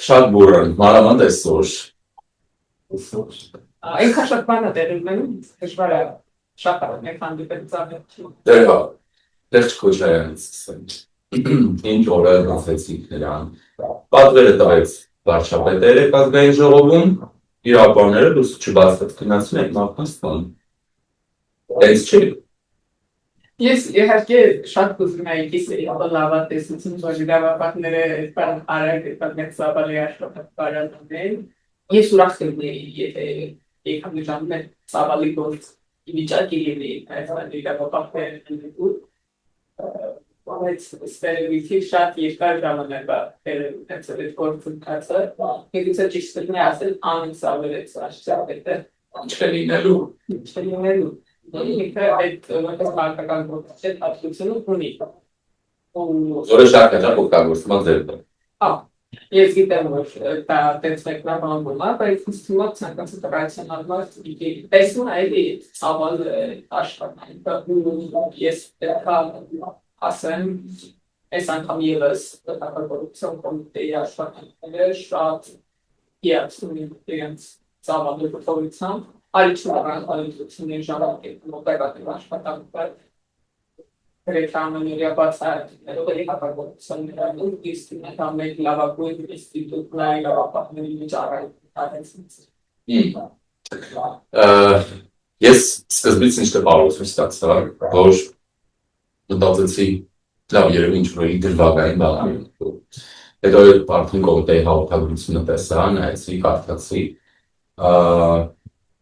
Շատ բուրըն, մանավանդ այսօր։ Ինքան շատ բան է տեղի ունենում, դժվար է շատ արագ հանդիպել ծառայություն։ Դեր Քոչարյանից սկսենք։ Ինչ օրը բացեցիք նրան։ Պատվերը տվեց վարչապետերը ազգային ժողովում, իրավաբանները դուրս չբացված գնացին այդ մարդկանց տան։ Այս չի։ Ես իհարկե շատ կուզում էի կիսեի լավա տեսություն, որ իրավաբանները այդքան արագ այդքան մեծ ծավալի աշխատանքներ ես ուրախ կլինեի, եթե եկան ժամանակ ծավալի գործ վիճակի լինեի այդքան իրավաբանները բայց ստերվիթի շատ երկար ժամանակ ունեցել այդ գործընթացը, միգուցե ճիշտ կլինի ասել անցավերեց աշխատել Չլինելու։ Այդ մարտական գործը հատկությունը ունի։ Որը շատ հաճախ օգտագործվում է ձերբը։ Ես գիտեմ, որ դա տենց մեկնաբանվում է, բայց ինձ թվում է ցանկացած ռացիոնալ մարդ տեսնում է էլի ցավալ աշխատանքը ես ասեմ այս անգամ ևս կառավարության կոմիտեի աշխատանքները շատ իացում իրենց ցավալի փոխանցությամբ Արիչնարան ժամանակի մոտակայքում աշխատանքներ ռեկլամաների բացահայտումներով էլի կառավարություններում իստիմատա մեկ լավագույն ինստիտուտների լավապահների մեջ առայցից։ Ես սկզբից ինչ տպավորություն ստացա, որ մտածեցի լավ երևի ինչ-որ դրվագային բան է։ Հետո արդեն կոմիտեի հաղորդագրությունը տեսա, նայեցի, կարդացի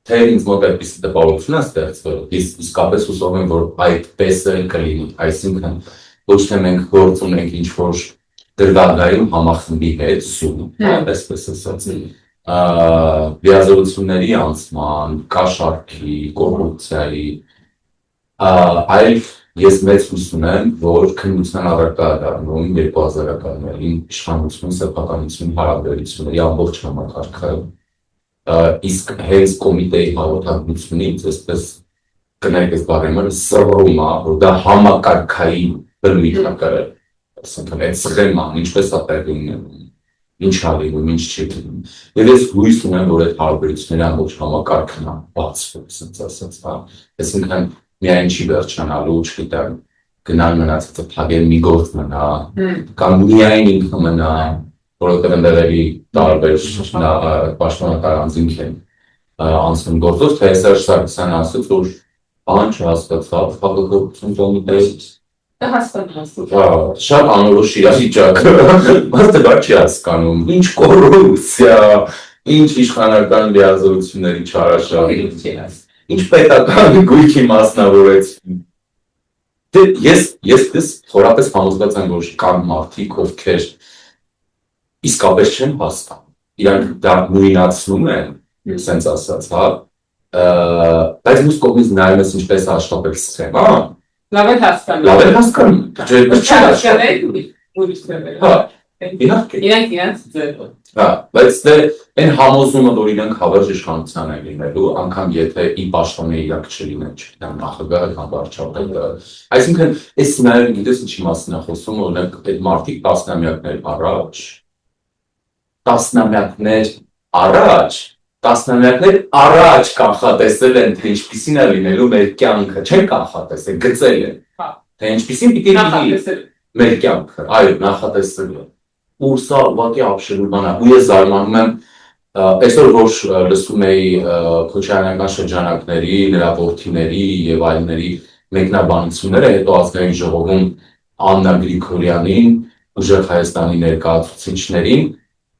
թե ինձ մոտ այդպիսի տպավորություն է ստեղծվել, իսկապես հուսով եմ, որ այդպես է կլինի, այսինքն ոչ թե մենք գործ ունենք ինչ-որ դրվագային համախմբի հետ սում, այսպես ասած, լիազորությունների անցման, կաշառքի, կոռուպցիայի, այլ ես մեծ հույս ունեմ, որ քննության առարկա է դառնում 2000-ականներին իշխանություն, սեփականություն, հարաբերությունների ամբողջ համակարգը իսկ հենց կոմիտեի հաղորդագրությունից այսպես կներեք այս բառը սրվում է, որ դա համակարգային բնույթ է կրել, այսինքն այդ սխեման, ինչպես է տեղի ունենում, ինչ է լինում, ինչ չի լինում, եւ ես հույս ունեմ, որ այդ հարաբերությունների ամբողջ համակարգն է բացվում, ասած, այսինքն միայն չի վերջանալու, չգիտեմ, գնալ մնացածը փակել մի գործ մնա, կամ միայն ինքը մնա, որովհետև ընդդեմ էլի տարբեր պաշտոնական անձինք են անցնում գործով, թե Սերժ Սարգսյանը ասաց, որ բան չհասկացավ խաղաղություն կոմիտեից։ Դա հասկանում Շատ անորոշ իրավիճակ, մարդը բան չի հասկանում, ինչ կոռուպցիա, ինչ իշխանական լիազորությունների չարաշահ, ինչ պետական գույքի մասնավորեցում։ Ես խորապես համոզված եմ, որ կան մարդիկ, ովքեր իսկապես չեն հասկանում, իրանք դա նույնացնում են, սենց ասած, բայց մյուս կողմից նայում ես ինչպես աշխատել սխեման, լավ են հասկանում, բայց այն համոզումը, որ իրանք հավերժ իշխանության են լինելու, անգամ եթե ի պաշտոնի իրանք չլինեն, չգիտեմ, նախագահը կամ վարչապետը, այսինքն այս նաև գիտես ինչի մասին է խոսում, օրինակ այդ մարդիկ տասնամյակներ առաջ կանխատեսել են, թե ինչպիսին է լինելու մեր կյանքը, չեն կանխատեսել, գծել են, թե ինչպիսին պիտի լինի մեր կյանքը, այո, նախատեսել են, ու սա ուղղակի ապշելու բան է, ու ես զարմանում եմ, այսօր որ լսում էի Քոչարյանական շրջանակների, նրա որդիների եւ այլների մեկնաբանությունները, հետո ազգային ժողովում Աննա Գրիգորյանին, ուժեղ Հայաստանի ներկայացուցիչներին,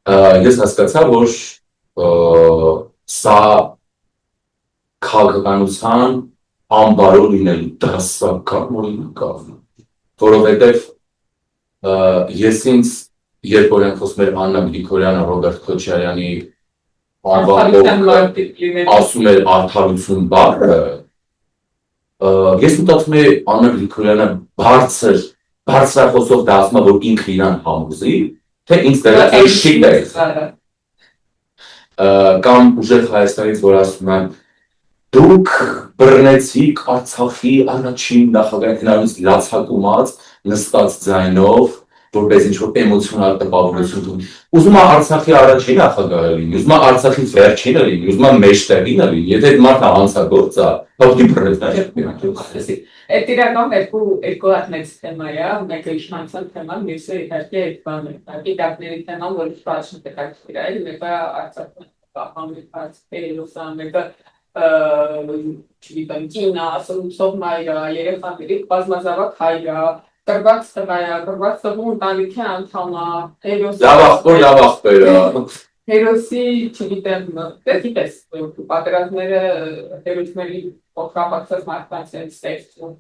ես հասկացա, որ սա քաղաքականության անբարո լինելու դասական օրինակ է, որովհետև ես ինձ երբ օրենք խոսում էր Աննա Գրիգորյանը Ռոբերտ Քոչարյանի անվանով ասում էր արդարություն բառը, ես մտածում եմ Աննա Գրիգորյանը բարձրախոսով դա ասում է, որ ինքը իրան համոզի, թե ինձ դրա էշի է, կամ ուժեղ Հայաստանից, որ ասում են դուք բռնեցիք Արցախի առաջին նախագահի հնարից լացակումած նստած ձայնով որպես ինչ-որ էմոցիոնալ տպավորություն։ Ուզում է Արցախի առաջին նախագահը լինի, ուզում է Արցախից վերջինը լինի, ուզում է մեջտեղինը լինի, եթե այդ մարդը հանցագործ է, հողի բռնեցնա։ Այդ իրական երկու հատ մեծ թեմա է, մեկը իշխանության թեման, մյուսը իհարկե այդ բանը։ Գիտակների թեման, որը շատ հետաքրքիր է, մեկը Արցախի մեկը չգիտեմ, կինա, ասոցով մայրը, երեխաների բազմազավակ հայրը, կրված տղայա, կրված տղու ընտանիքի անդամը, հերոսի, չգիտեմ, գիտես, պատերազմները հերոսների փոխկապակցած մարդկանց են ստեղծում,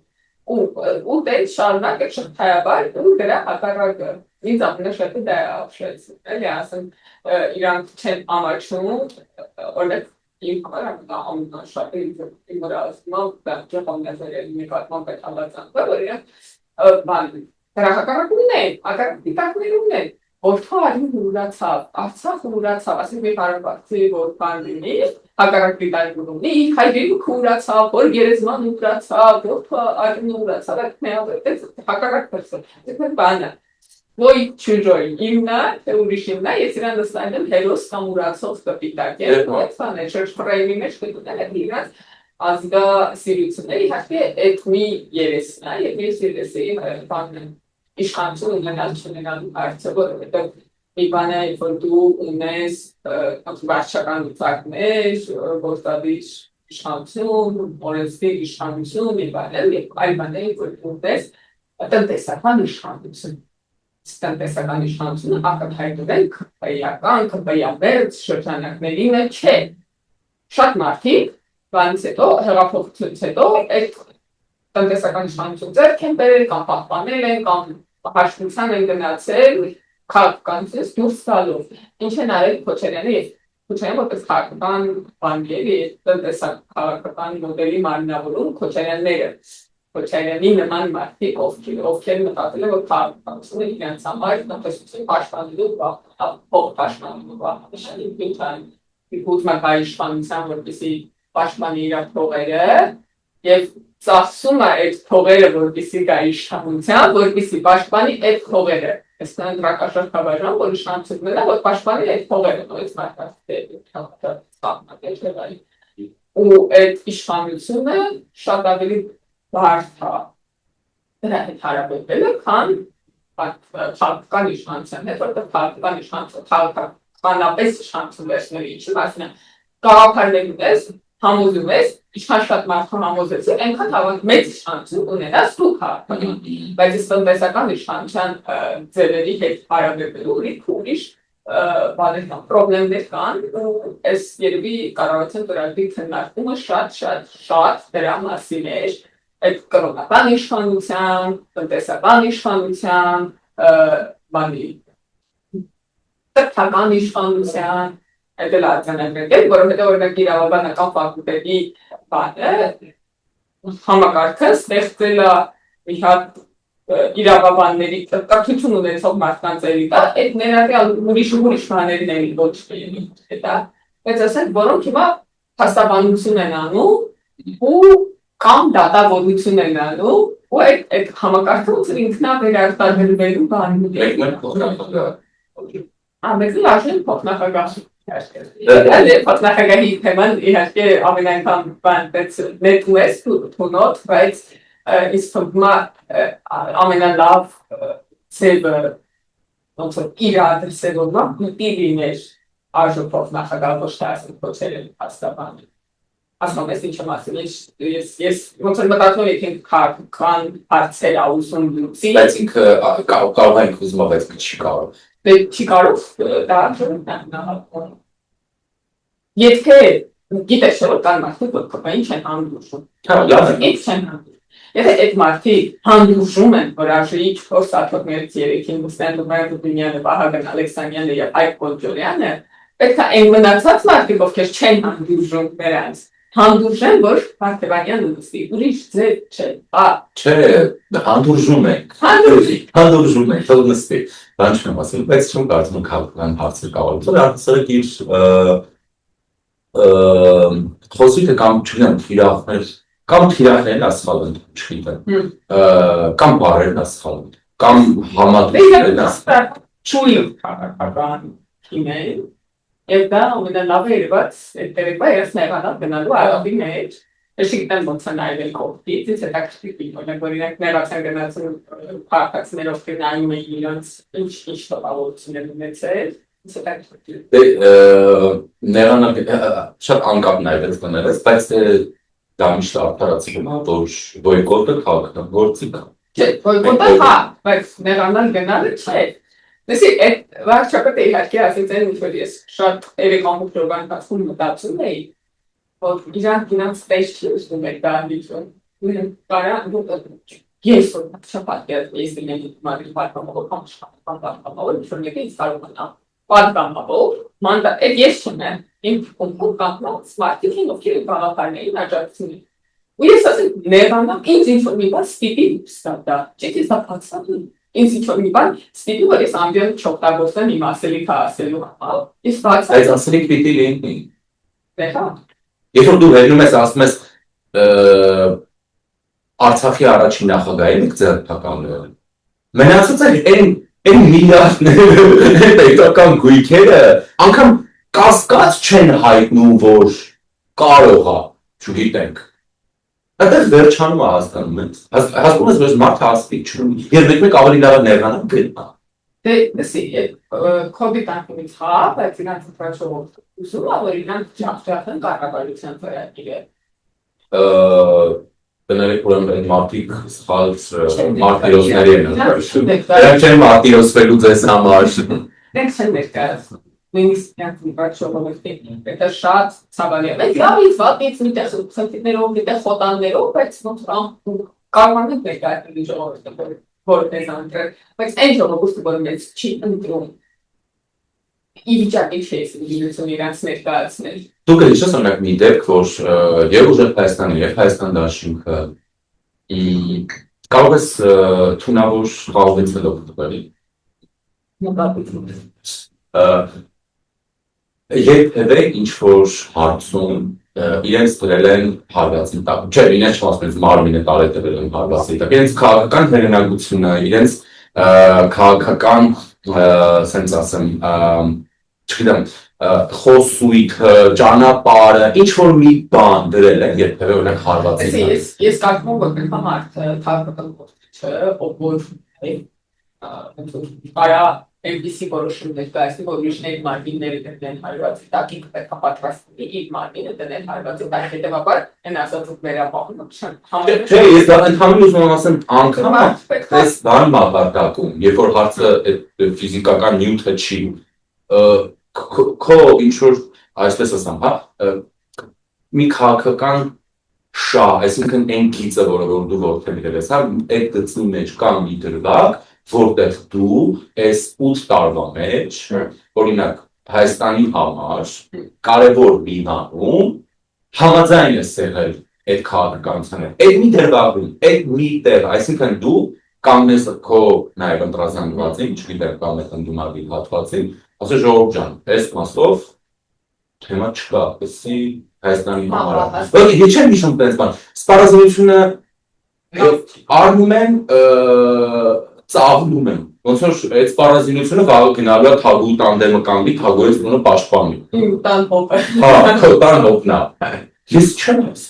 ու դե շարունակ է շղթայաբար, ու դրա հակառակը, ինձ ամենաշատը դա է ապշեց, էլի ասեմ, իրանք չեն ամաչում, օրինակ, իմ համար ամենաշատը իմ վրա ասում եմ, դա ճեղամնազարելի նկատմամբ այդ հալածանքը, որ իրանք դրա հակառակ ունեն, հակառակ դիտակներ ունեն, Որթո արին հուրացավ, Արցախ հուրացավ, ասենք մի հարաբարձի որ բան լինի, հակառակ դիտարկում ունի, իր հայրերի հուրացավ, որ գերեզման հուրացավ, Որթո արին հուրացավ, այդ մեհավետեց հակառակ պրսը, այդ բանը, ոյ չուժոյ, իմնա, թե ուրիշ իմնա, ես իրան նստայել եմ հերոս կամ ուրացով կպիտակ, այդ բան է, շրջպրայմի մեջ կտունել է իրանց ազգա սիրությունների, իհարկե այդ մի երեսն է, և ես երեսի բանն եմ, իշխանություն ունենալ չունենալու հարցը, որովհետև մի բան է, որ դու ունես վարչական լուծակներ, գործադիր իշխանություն, օրենսդիր իշխանություն, մի բան է, և այլ բան է, որ դու ունես տնտեսական իշխանություն։ Տնտեսական իշխանությունը ակնհայտորեն քվեական, քվեամերձ շրջանակների մեջ չէ։ Շատ մարդիկ բանից հետո, հեղափոխությունից հետո, այդ տնտեսական իշխանություն ձեռք են բերել, կամ պահպանել են, կամ հաշտության են գնացել, քաղաքականությունից դուրս գալով։ Ինչ են արել Քոչարյանը եւ Քոչարյանը որպես քաղաքական բանկերի տնտեսական մոդելի մարմնավորում Քոչարյանները։ Քոչարյանի նման մարդիկ, ովքեր մտածել են, որ քաղաքականությունը իրենց համար տնտեսություն պաշտպանելու փող պաշտպանելու նշանի գուտմակայի իշխանության, որպեսզի պաշտպանի իր փողերը եւ ծախսում է այդ փողերը, որպեսզի գա իշխանության, որպեսզի պաշտպանի այդ փողերը։ Այստեղ դրակաշար խավարժան, որ իշխանությունն է, որ պաշտպանի այդ փողերը, նույնիսկ մարդկանց ու այդ իշխանությունը շատ ավելի բարդ է դրա հետ հարաբերվելը, քան քաղաքական իշխանության հետ, որտեղ քաղաքական իշխանությունը քաղաքականապես իշխանություն վերցնել ինչի մասն է, գաղափարներ ունես, համոզում ես, ինչքան շատ մարդու համոզեցի, այնքան մեծ իշխանություն ունենաս դու քաղաքական, բայց այս տնտեսական իշխանության ձևերի հետ հարաբերվելու ուրիշ բաներ կան, պրոբլեմներ կան, ու այս երևի կառավարության ծրագրի քննարկումը շատ դրա մասին էր, այդ կրոնական իշխանության, տնտեսական իշխանության, կրթական իշխանության, այդ էլ արձանագրել, որովհետև օրինակ իրավաբանական ֆակուլտետի բանը համակարգը ստեղծել է մի հատ իրավաբանների կրթություն ունեցող մարդկանց էլիտա, այդ ներառյալ ուրիշ բաներին էլ ոչ դա, բայց ասենք, որոնք հիմա փաստաբանություն են անում ու կամ դատավորություն են անում ու այդ համակարգը ինքնավերարտադրվելու բանն է։ Ամենը լաժեն փոխնախագահ Փոխնախագահի թեման իհարկե ամեն անգամ նետում ես թունոտ, բայց ինձ թվում է ամենալավ ձևը իր ադրսելովը պիտի լիներ արժու փոխնախագահ ոչ թե ասենք փոխել փաստաբանը։ Ասում ես ինչ եմ ասում, ես ոնց եմ մտածում եք քաղաքական հարցեր ուզում լուծի, բայց ինքը կարող է ուզում, բայց չի կարող։ Դե չի կարող դա Եթե գիտես որ կան մարդիկ, որ քվային չեն հանդուրժում։ Եթե այդ մարդիկ հանդուրժում են, որ արժեի 4 սատորներից 3-ին Մուստեն Դումայանը, Վահագն Ալեքսանյանը եւ Այգ Պոլջորյանը, պետք է այն մնացած մարդիկ, ովքեր չեն հանդուրժում նրանց, հանդուրժեն, որ Վարդևանյանը նստի, ուրիշ ձև չէ։ Չէ, հանդուրժում ենք, թող նստի, բան չեմ ասել, բայց չեմ կարծում քաղաքական հարցեր կառավարությունը առցրեք իր խոսիքը կամ չգիտեմ թիրախներ կամ թիրախներն ասխալ են չգիտեմ կամ բարերն ասխալ են կամ համատեղ չուի քաղաքական թիմեր եւ դա ամենալավը երևաց երեկվա ես նեղանալ գնալու արաբի մեջ ես գիտեմ ոնց է նայել կողքից ինձ հետաքրքիր օրինակ ներածան գնացին քաղաքացիներով գնայում էին իրենց ինչ տպավորություններ ունեցել նեղանալ շատ անկապ նայվեց բներես բայց դա միշտ արդարացվում է որ բոյկոտը քաղաքական գործիք է բոյկոտը հա բայց նեղանալ գնալը չէ Դեսի այդ վարչապետը իհարկե ասեց այն որ ես շատ երեխամուտ օրվան հասում մտածում էի որ իրանք space չի ուզում այդ դանդիություն կարա ես շփոթ ես դինի մարի պատմող կամ պատմող որ ես կարող պատմող մանդա այդ ես չեմ իմ կոմպուտերը սմարթֆոն ովքեր բաղականային աջակցություն ու ես ասեմ ներանալ ինձ ինֆորմացիա ստիպի ստատա չէ՞ դա փաստաթուղթ Ինձ ինչ-որ մի բան ստիպի որ ես ամբողջ չօգտագործեմ իմ ասելիքը ասելու համար։ Ես բացա։ Այդ ասելիք պիտի լինի։ Դե հա։ Երբ որ դու վերնում ես ասում ես Արցախի առաջին նախագահին եք ձեռնարկել։ Մնացած այն միլիարդներ պետական գույքերը անգամ կասկած չեն հայտնում որ կարող է, չգիտենք։ Այդպես վերջանում է հասկանում ես։ Հասկանում ես, որ մարդը ասպիկ չունի։ Եվ մեկ ավելի լավ ներանալ գնա։ Դե, դեսի, կոդի տանքումից հա, բայց իրանց ընտրաշողով ուսում է, որ իրանք ջախջախ են կառավարության ծրագիրը։ Բներեք ուրեմն այդ մարդիկ սխալ մարտիրոսների են ընտրաշում։ Դրանք չեն մարտիրոսվելու ձեզ համար։ Դրանք չեն ներկայացնում։ Նույնիսկ իրանք ընտրաշողով դա շատ ցավալի է։ Բայց լավից վատից մի տեղ սենտիներով, մի տեղ խոտաններով, բայց ոնց կարող են ներկայացնել ժողովուրդը որ դեզանտրել, բայց այն ժողովուրդը որ մեծ չի ընտրում ի վիճակի չէ իրություն իրանց ներկայացնել։ Դուք հիշես օրինակ մի դեպք, որ եւ ուժեղ Հայաստանի եւ Հայաստան դաշինքը կարող ես թունավոր խաղողեցնելով տվել։ Երբևէ ինչ-որ հարցում իրենց դրել են հարվածի տակ, չէ, իրենց չասում մարմինը տարետվել են հարվածի տակ, իրենց քաղաքական հեղինակությունը, իրենց քաղաքական, սենց ասեմ, չգիտեմ, խոսույթը, ճանապարհը, ինչ-որ մի բան դրել են երբևէ օրինակ հարվածի տակ։ Ես կարծում եմ, որ պետք է մարդը քաղաքական գործիչը, ով որ կարա MBC որոշում ներկայացնի, որ ուրիշների մարմինները դնեն հարվածի տակ, ինքը պետք է պատրաստվի իր մարմինը դնել հարվածի տակ, հետևաբար այն ասածով վերապահում չեն։ Չէ, ես դա ընդհանուր ուզում եմ ասեմ, անգամ այս բան մակարդակում, երբ որ հարցը ֆիզիկական նյութը չի, քո ինչ-որ, այսպես ասեմ, հա, մի քաղաքական շահ, այսինքն այն գիծը, որը որ դու որդեգրել ես, հա, այդ գծի մեջ կա մի դրվագ, որտեղ դու այս 8 տարվա մեջ, օրինակ Հայաստանի համար կարևոր մի բանում համաձայն ես եղել այդ քաղաքականությանը, այդ մի դրվագում, այդ մի տեղ, այսինքն դու կանգնես քո նաև ընտրազանգվածին, չգիտեմ կամ այդ ընդդիմադիր հատվածին, ասես ժողովուրդ ջան, այս մասով թեմա չկա, էսի Հայաստանի համար։ Բայց ես չեմ հիշում այդպես բան։ Սպառազինությունը առնում են ծաղնում են, ոնց որ այդ սպառազինությունը վաղը գնալու է թագուհի տանդեմը կանգնի, թագուհից տունը պաշտպանի։ Իմ տան հոպը։ Հա, քո տան հոպն է։ Ես չեմ ես։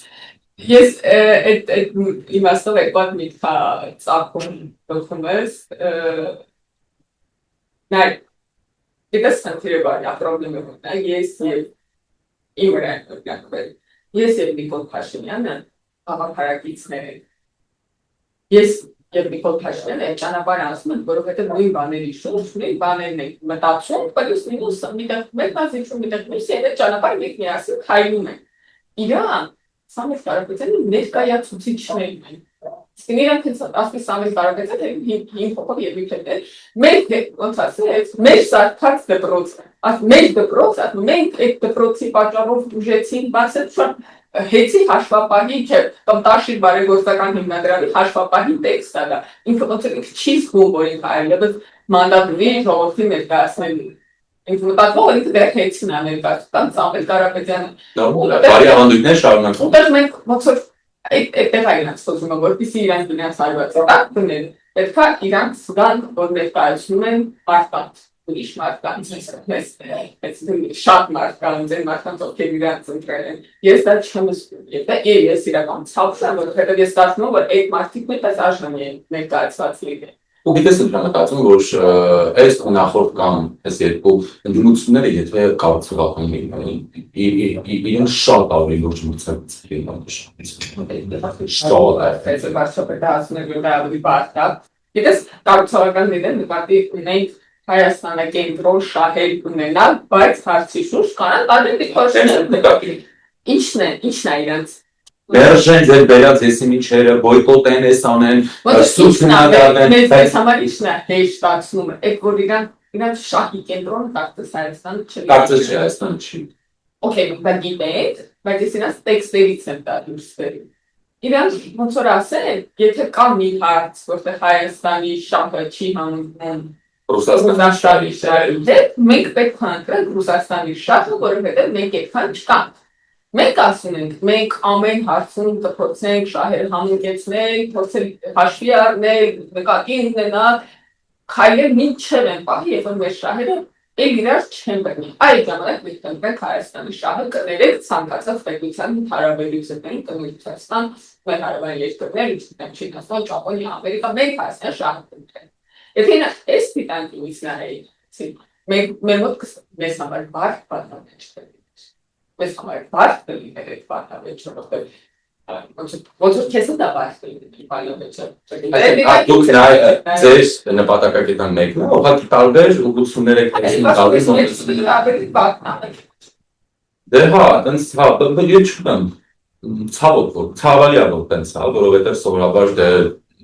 Ես այդ իմաստով եկված մի ծաղկում գլխում ես, նայ, դիտես խնդիրը բարյա պրոբլեմը ունի, ես և իմ վրա ես և Նիկոլ Փաշինյանը հավաքարակիցներ են։ Ես և Նիկոլ Փաշինյանը այդ ճանապարհը անցնում են, որովհետև նույն բաների շուրջ, նույն բաներն են մտածում, պլյուս մինուս միտեղ մեկնազիջում, միտեղ մյուսի այդ ճանապարհը մեկ միասին քայլում են։ Իրան Սամվել Կարապետյանը ներկայացուցիչներն են։ Իսկ իրանք ասես Սամվել Կարապետյանը հին փոքր եւ իբրետ մենք ոնց ասես մեր սարքած դպրոցը մեր դպրոցը մենք այդ դպրոցի պատճառով ուժեցին բացել Հեցի հաշվապահի չէ, կամ տաշիր բարեգործական հիմնադրամի հաշվապահի տեքստը դա, ինքը ոնց է չի զգում, որ ինքը այլևս մանդատվի ժողովրդի ներկայացնելու։ Ինքը մտածում որ ինքը դեռ հեցին է ներկայացնում, Սամվել Կարապետյանը։ Բարի ավանդույթներ շարունակվում։ Ուտեղ մենք ոնց որ այդտեղ այլանց խոսում եմ, որպեսզի իրանք իրենց հարվածը տակ դնեն, պետք է իրանք զգան, որ ներկայացնում են մարդկանց, ուրիշ մարդկանց, շատ մարդկանց, այն մարդկանց, ովքեր իրանք ընտրել են։ Ես դա չեմ զգում, ես իրական ցավս եմ, որովհետև ես կարծում եմ, որ այդ մարդիկ մեծ արժանի են ներկայացված լինել։ Ու գիտես ինչ մտածում որ այս նախորդ կամ այս երկու ընդդիմությունները եթե կառուցողական լինեն իրեն շատ ավելի լուրջ մտածած լինեն Գիտես կառուցողական լինեն նկատի ունենք Հայաստանը կենտրոն շահեր ունենալ, բայց հարցի շուրջ կանան տարբեր դիքորներ։ Ինչն է իրանց Մերժեն ձեր բերած եսի միջերը, բոյկոտեն ես անեն, սուտ հնադարեն։ Մեզ համար ինչն է հեշտացնում է, այդ որ իրանց շահի կենտրոն կարծես Հայաստանը չի։ Կարծես չի Հայաստանը չի։ Okay, դա գիտեք, բայց ես իրանց տեքստերից եմ դա դուրս բերում։ Իրանց ոնց որ ասեն, եթե կա մի հարց, որտեղ Հայաստանի շահը չի հանդիպում Ռուսաստանի շահի հետ, մենք պետք է ընտրենք Ռուսաստանի շահը, որովհետև մենք այդքան չկանք։ Մենք ասում ենք, մենք ամեն հարցում փորձենք շահեր համընկեցնել, փորձենք հաշվի առնել, նկատի ունենալ, քայլեր մինչև են պահի, երբ որ մեր շահերը էլ իրար չեն բռնի։ Այդ ժամանակ մենք ընտրենք Հայաստանի շահը կներեք ցանկացած պետության հարաբերություններին, կներեցան մեր հարավային երկրներ, Չինաստան, Ճապոնիա, Ամերիկա, մենք Հայաստանի շահը կընտրենք։ Եթե այս դիտանկյունից նայենք, մեր մոտ մեզ համար բարդ պատմություն Մեզ համար բարդ կլիներ այդ պատմությունը, որովհետև ոնց որ քեզ դա բարդ կլիներ Դուք ձեր նպատակակետան մեկն է, ուղղակի տարբեր ուղղություններ եք տալիս Դե հա, տենց հա, ես չունեմ ցավոտ որ, ցավալի է որ տենց հա, որովհետև սովորաբար դե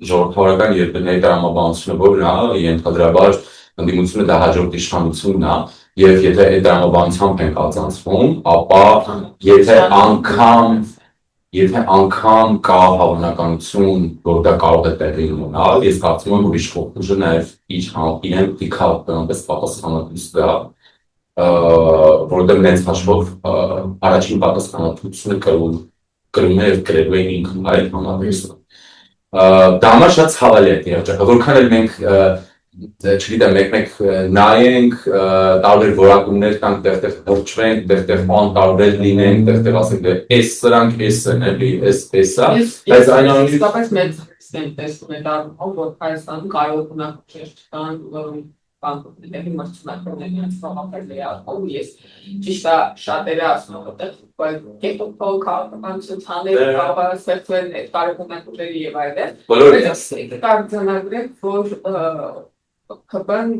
ժողովրդավարական երկրների տրամաբանությունը որն է, ենթադրաբար ընդդիմությունը դա հաջորդ իշխանությունն է Եվ եթե այդ տրամաբանությամբ ենք արձանցվում, ապա եթե անգամ կա հավանականություն, որ դա կարող է տեղի ունենալ, ես կարծում եմ, որ իշխողությունը նաև իրեն դիքավպես պատասխանատվություն դա, որովհետև մեծ հաշվով առաջին պատասխանատվությունը կրում է և կրելու են ինքն այդ համատեսը։ Դա համար շատ ցավալի է իրավիճակը, որքան էլ մենք չգիտեմ, մեկ-մեկ նայենք, տարբեր որակումներ տանք, տեղ-տեղ հրճվենք, տեղ-տեղ անտարբեր լինենք, տեղ-տեղ ասենք, էս սրանք, էս են էլի, էս է, բայց այնուամենայնիվ իսկապես մեծ եմ տեսնում այդ առումով, որ Հայաստանում կարող ունակություններ չկան, բանկների մրցանակների անցնողապերների առումով, ես ճիշտ է շատերը ասում եմ, որտեղ կետոպով քաղաքականություններ կարող է ստեղծվել այդ կարողունակությունների և այլն, բայց կարծանագրեմ, որ ԿՊ-ն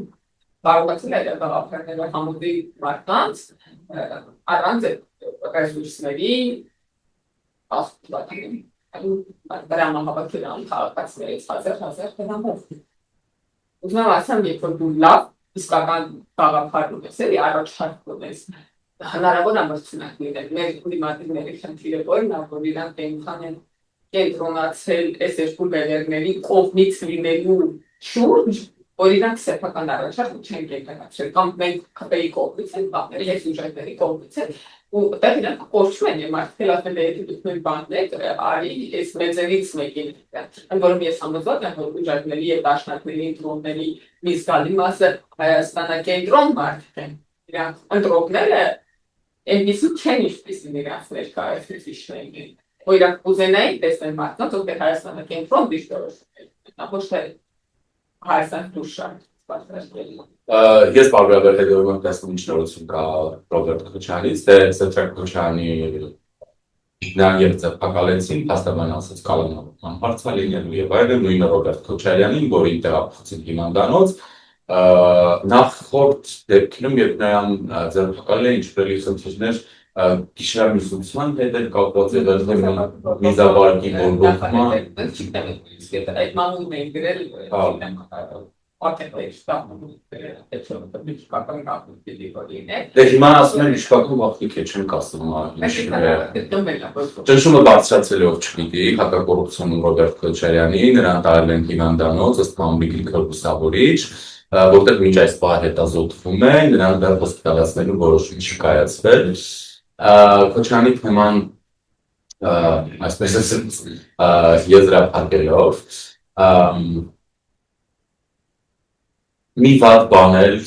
կարողացել է գաղափարները համոզի մարդկանց առանց ռեսուրսների դրամահավաքերան քաղաքացիներից հազար դրամով։ Ուզում եմ ասեմ, երբ որ դու լավ իսկական գաղափար ունես, էլի առաջարկ ունես, հնարավոր է մրցունակ լինել։ Մեր դիմադրների խնդիրը որն է, որ իրանք այնքան են կենտրոնացել այս երկու բևեռների կողմից լինելու շուրջ, որ իրանք սեփական առաջարկ չեն կենտրոնացրել, կամ մենք ԿՊ-ի կողմից են, բաներ, ես ուժերների կողմից են, ու այդտեղ իրանք կորչում են, եւ մարդիկ ասել են, եթե դուք նույն բանն եք, արի այս մեծերից մեկին, ընդ որում ես համոզված եմ, որ ուժերների եւ դաշնակների ընտրողների մի զգալի մասը Հայաստանակենտրոն մարդիկ են, իրանք ընտրողները այնպիսի չեն ինչպիսին իրանք ներկայացուցիչներն են, որ իրանք կուզենային տեսնել մարդկանց, ովքեր Հայաստանակենտրոն դիշտորոշել, ոչ թե Հայաստան դուշան Ես բարբերաբար հետևում եմ տեսնում ինչ նորություն կա Ռոբերտ Քոչարյանից, դե Սեդրակ Քոչարյանի նաև ձերբակալեցին, փաստաբան ասաց կալանավորման հարց է լինելու եւ այլն, նույնը Ռոբերտ Քոչարյանին, որին տեղափոխեցին հիվանդանոց, նախորդ դեպքում երբ նրան ձերբակալել էին ինչպրելի խնդիրներ գիշերամիսության հետ էլ կապված է միզավարկի բորբոքման այդ մանուկ էին գրել Դե հիմա ասում են իշխական վախտիկ է, չենք ասում ճնշումը բարձրացելով չգիտի, հակակոռուպցիոն Ռոբերտ Քոչարյանի, նրան տարել են հիվանդանոց, ըստ Բամբիկի քրբուսավորիչ, որտեղ մինչ այս պահ հետազոտվում են, նրան դեռ հոսպիտալացնելու որոշում չի կայացվել Քոչարյանի թեման այսպես եզրափակելով մի վատ բան էլ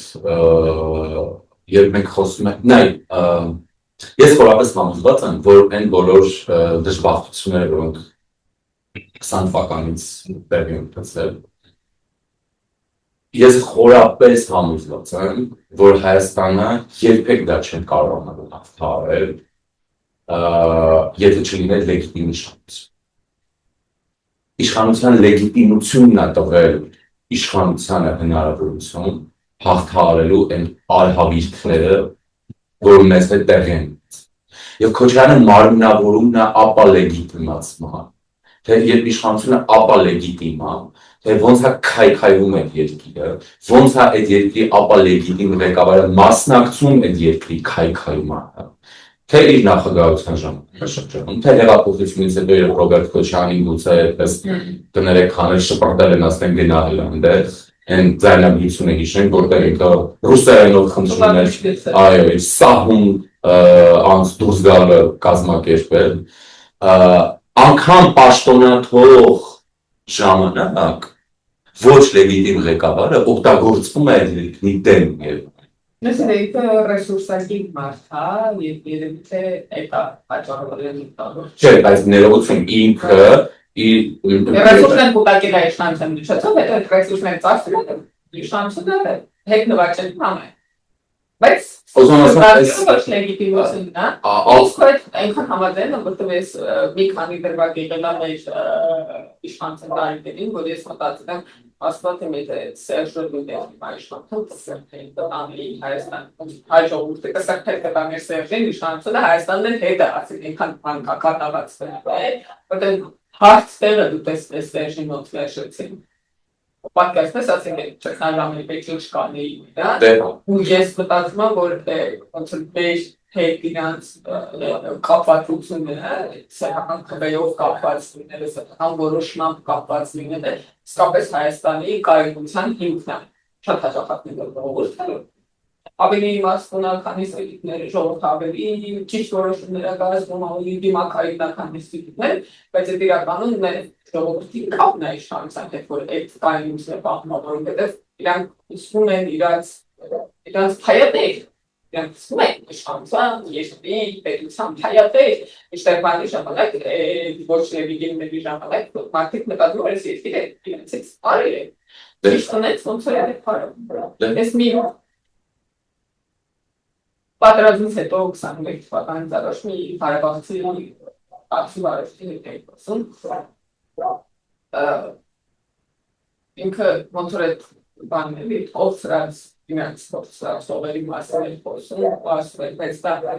երբ մենք խոսում ենք, նայ, ես խորապես համոզված եմ, որ այն բոլոր դժբախտությունները, որոնք 20 թվականից տեղի են ունեցել, ես խորապես համոզված եմ, որ Հայաստանը երբեք դա չեն կարողանալ հաղթահարել, եթե չլիներ լեգիտիմ իշխանություն։ Իշխանության լեգիտիմությունն է տվել իշխանությանը հնարավորություն հաղթահարելու այն արհավիրքները, որ մեզ հետ տեղի են։ Եվ Քոչարյանը մարմնավորումն է ապա լեգիտիմացման, թե երբ իշխանությունը ապա լեգիտիմ է, թե ոնց է քայքայվում այդ երկիրը, ոնց է այդ երկրի ապա լեգիտիմ ղեկավարը մասնակցում այդ երկրի քայքայմանը, թե իր նախագահության ժամանակաշրջանում, թե հեղափոխությունից հետո երբ Ռոբերտ Քոչարյանին գուցե այդպես կներեք քաներ շպրտել են, ասեն գնահել այնտեղ, այն ձայնագրությունը հիշենք, որտեղ ինքը ռուսերենով խնդրում էր, այո, իր սահում անց դուրս գալը կազմակերպել, անգամ պաշտոնաթող ժամանակ ոչ լեգիտիմ ղեկավարը օգտագործվում է այդ երկրի դեմ եւ Ես դեպի ռեսուրսային մարդա եւ երևի թե այդ հաջողությունն տալու։ Չէ, բայց ներողություն ինքը ռեսուրսն կուտակել է իշխանության միջոցով, հետո այդ ռեսուրսները ծախսում են իշխանությունը հետ նվաճել համը։ Բայց ոչ լեգիտիմությունն է։ Իսկ այնքան համաձայն եմ, որտեղ ես մի քանի դրվագ եղել եմ իշխանության տարիներին, որ ես մտածել եմ Ասված եմ եթե Սերժը դուդերի իշխանություն կսերթեին տանի Հայաստան հաջողորդը կսերթեին տանի Սերժին իշխանությունը Հայաստանն հետ է ասել ինքան կատաղացվել որտեղ հարց տեղը դու տեսնես Սերժին ոնց վերջեցին պատկերացնես ասենք չքնաժամի պետք չկանի ու ես մտածում եմ որ ոնց մեր հետ իրանց կապվածությունը սեփական քվեով կապված լինելը սեփական որոշմամբ կապված լինելը իսկապես Հայաստանի կայունության հիմքն է շատ հաջողակներ ժողովուրդը ավելի իմաստունալ քանի ստիտիկները ժողովուրդը ավելի ճիշտ որոշումներ է կայացնում ավելի դիմակայունական քանի ստիտիկներ բայց այդ իրականում մեր ժողովրդի կապն է իշխանության հետ որ այդ կայունությունը պահպանող որովհետև իրանք իսկում են իրանց հայատեր իրանք իսկում են իշխանության երկրի պետության հայատեր իստեղ բանի ժամանակ ոչ լեգիտիմների ժամանակ մարդիկ նկատում են այս երկիրը իրենցից արել է ճիշտ ունեց ոնց է արել ես մի պատերազմից հետո 21 թվականից առաջ մի հարաբերացի ակտիվ արեցի հետ էի ինքը ոնց որ այդ բաների օֆսրած իրանց օֆսրած սովերի մասեր խոսում ասում բայց դա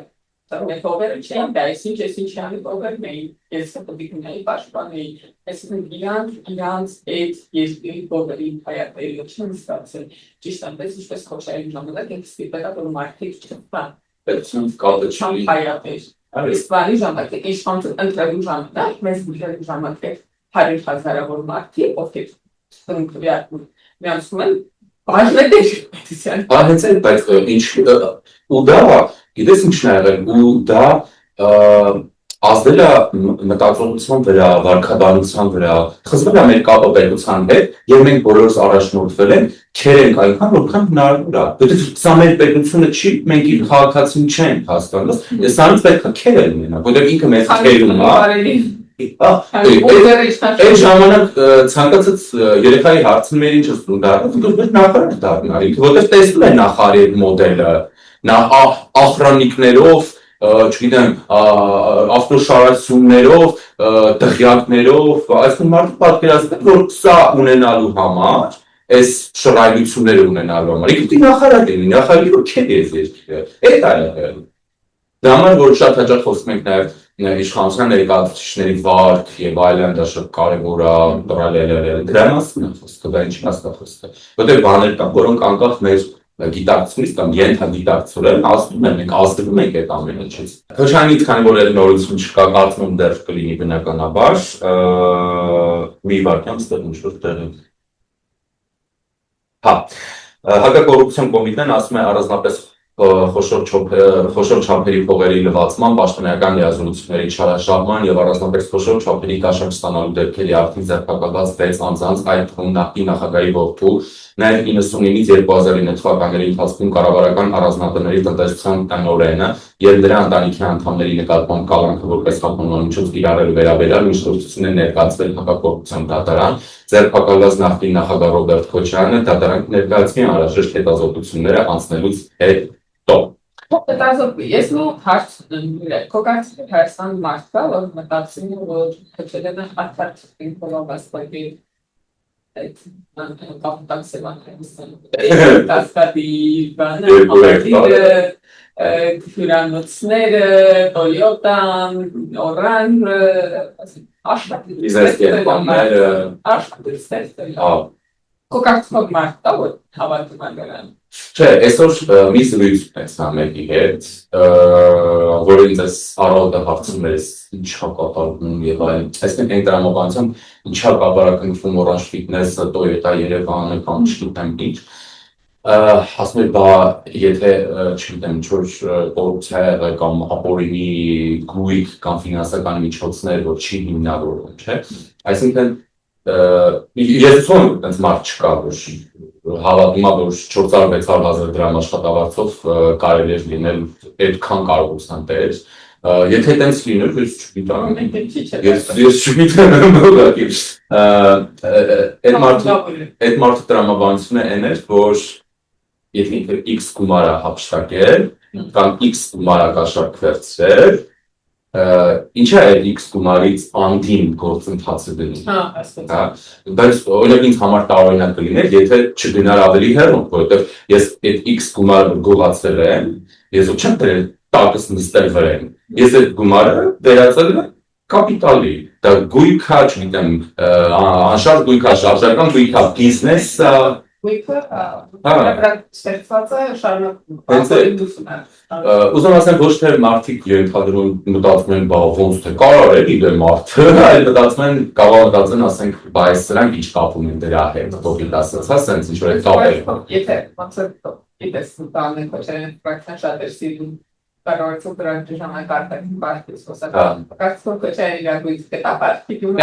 Մենք over չեն, դա ինչ անի over մեի, ես պատիկնայի պաշտպանի, այսինքն իրանց այդ երկրի over-ի հայատների չեն ստացել, ճիշտ այնպես ինչպես Քոչարյանի ժամանակ ենք ստիպել որ մարդիկ չփան, պետություն կապը չան հայատեր, իսկ բանի ժամանակ իշխանություն ընտրելու ժամանակ, մեզ բուժելու ժամանակ 100,000-ավոր մարդիկ, ովքեր ստնքվյակում միացում են, բաժնետեր պետության։ Հենց այդ, բայց ինչ ու դա Գիտես ինչն է եղել ու դա ազդել է մտածողության վրա, վարքաբանության վրա, խզվել է մեր կապը պետության հետ եւ մենք բոլորս առաջնորդվել ենք, քերենք այնքան որքան հնարավոր է։ Որտեղ սա մեր պետությունը չի, մենք իր քաղաքացին չենք հասկանում, սրանից պետք է քերել մենակ, որտեղ ինքը մեզ քերում է։ Այդ ժամանակ ցանկացած երեխայի հարցն մեր ինչ ասում դառնա, դու նախարար դառնա, որտեղ տեսնում է նախարարի մոդելը Նա ախրանիկներով, չգիտեմ, ավտոշարացումներով, դղյակներով, այսինքն մարդը պատկերացնում որ սա ունենալու համար, այս շռայլությունները ունենալու համար, ինքը նախարար լինի, նախարարի որ քեդ ես երկիրը, այդ է եղել։ Դա համար որ շատ հաճախ խոսում ենք նաև իշխանության ներկայացուցիչների վարք եւ այլն, դա շատ կարեւոր է, դրա մասին է խոսքը, դա ինչի մասն է խոսքը, որտեղ բաներ կան, որոնք անկախ մեր գիտակցությունից կամ ենթագիտակցորեն ասում են, մենք ազդվում ենք այդ ամեն ինչից։ Քոչարյանից քանի որ այդ նորություն չկա, կարծում եմ դեռ կլինի բնականաբար, մի վարքյան ստեղ ինչ-որ տեղի։ Հա, հակակոռուպցիոն կոմիտեն ասում է առանձնապես խոշոր չափերի փողերի լվացման, պաշտոնական լիազորությունների չարաշահման եւ առանձնապես խոշոր չափերի կաշառք ստանալու դեպքերի արդեն ձեռնարկված 6 անձանց, այդ թվում նախկին նախագահի որդու, նաեւ 99-ից 2009 թվականների ընթացքում կառավարական առանձնատների տնտեսության տնօրենը եւ նրա ընտանիքի անդամների նկատմամբ կալանքը որպես խափանման միջոց կիրառելու վերաբերյալ միջնորդություն է ներկայացվել հակակոռուպցիոն դատարան, ձեռնարկված նախկին նախագահ Ռոբերտ Քոչարյանը դատարան ներկայացնի անհրաժեշտ հետազոտությունները անցնելուց հետո։ Ես նո հարց կոկացի Հայաստան մարդկա, որ մտածում եմ, որ քչելն է արտարքին փոխվասպայի այդ կապիտալսեվան կասկադի բանը հյուրանոցները, Toyota-ն, Orange, աշխատիցները, կոկացնող մարդկա, որ հավատում են նրան։ Չէ, այսօր մի զրույց ունեցա մեկի հետ, որ ինձ առօրյա հարցում էր ինչա կատարվում եւ այլն։ Այսինքն այն դրամաբանությամբ ինչա կապարակնքվում Orange Fitness-ը, Toyota Երևանը կամ չգիտեմ ինչ։ Ասում եմ, բա եթե չգիտեմ ինչ-որ կոռուպցիա եղել կամ ապօրինի գույք կամ ֆինանսական միջոցներ, որ չի հիմնավորվում, չէ։ Այսինքն ես ուզում եմ այնպես մարդ չկա, որ հավատում է, որ 400-600 հազար դրամ աշխատավարձով կարելի է լինել այդքան կարողության տեր։ Եթե այդպես լիներ, ես չգիտեմ։ Ես չգիտեմ ուղղակի։ Այդ մարդու տրամաբանությունը այն էր, որ եթե ինքը X գումար է հափշտակել կամ X գումար է կաշառք վերցրել, ինչ է այդ X գումարից անդին գործընթացը դնում։ Բայց օրինակ ինձ համար տարօրինակ կլիներ, եթե չգնար ավելի հեռու, որովհետև ես այդ X գումարը գողացել եմ, ես չեմ դրել տակս նստել վրան։ Ես այդ գումարը վերածել եմ կապիտալի։ Դա գույք է, չգիտեմ, անշարժ գույք է, շարժական գույք է, բիզնես է։ Գույքը ստեղծված է շարունակում։ Ուզում ասեմ ոչ թե մարդիկ ենթադրում մտածում են, բա ոնց թե կարող է դե մարդը, այլ մտածում են, կարող մտածեն, ասենք, բայց սրանք ինչ կապում են դրա հետ, ովքեր ասած, ասենց ինչ որ է կապել։ Եթե մացը դիտես տանը կոչեն պրակտիկան շատ է սիրում, կարող է դրանք ժամանակարտային բարձր սոսական։ Կարծում կոչեն իրավույթ կտապարտիկում։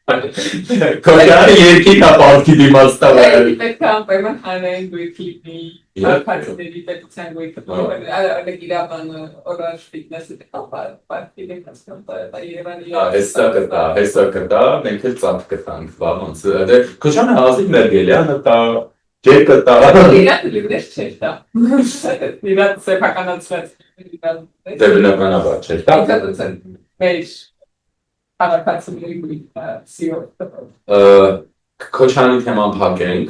Կոչանը երկիտ ապարտքի դիմաց տավարել։ Պետք է անպայման հանրային գույք լինի, հարցների պետության գույքը, ալեք իրավանը Orange Fitness-ը ապարտքի դիմաց Երևանի։ Հեսա կտա, մենք էլ ծանդ կտանք, ոնց։ Կոչանը հազիվ մերգել է, նտա ջեր կտա։ Իրան լիներ չէր տա։ Իրան սեփականացված։ Դե բնականաբար չէր տա։ Մեր Հավաքածուների գույքը սիրով։ Քոչանի թեման փակենք,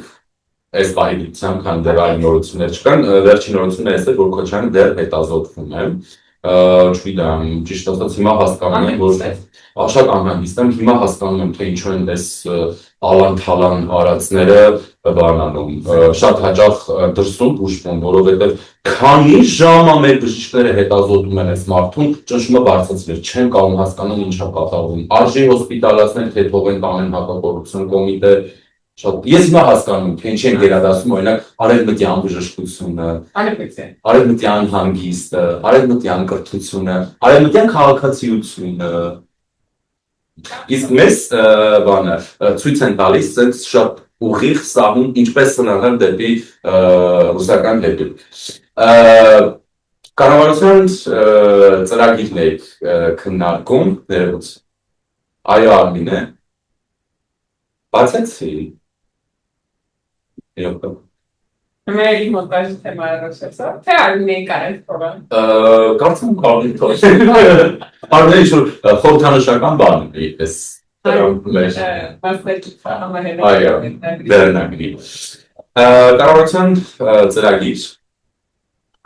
այս պահիդությամբ, քան դեռ այլ նորություններ չկան, վերջին նորությունն է, որ Քոչյանը դեռ հետազոտվում է, չգիտեմ, ճիշտ ասած հիմա հասկանում եմ, որ շատ անհանգիստ եմ, հիմա հասկանում եմ, թե ինչու են այս ալան-թալան արածները բանանում, շատ հաճախ դրսում ուշվում, որովհետև քանի ժամ մեր բժիշկները հետազոտում են այս մարդուն, ճնշումը բարձրացնել, չեն կարող հասկանալ ինչա կատարվում, արժի հոսպիտալացնել, թե թողենք ամեն հակակոռուպցիոն կոմիտե, ես հիմա հասկանում եմ, թե ինչ են գերադասում, օրինակ արևմտյան բժշկությունը, արևմտյան հանգիստը, արևմտյան կրթությունը, արևմտյան քաղաքացիությունը, իսկ մեզ բանը ցույց են տալիս ցենց շատ ուղիղ սահուն ինչպես սնահել դեպի ռուսական հետուք։ Կառավարության ծրագիրն է քննարկում ներողություն։ Այո, Արմինե։ Բացեցի։ Եվ Մեր մոնտաժի թեմայը ռուսացա, թե Արմինեի կարել թողան։ Կարծում կարող է թողել։ Արմինե ինչ-որ խորհրդանշական բան է այս Այո, վերնագրի։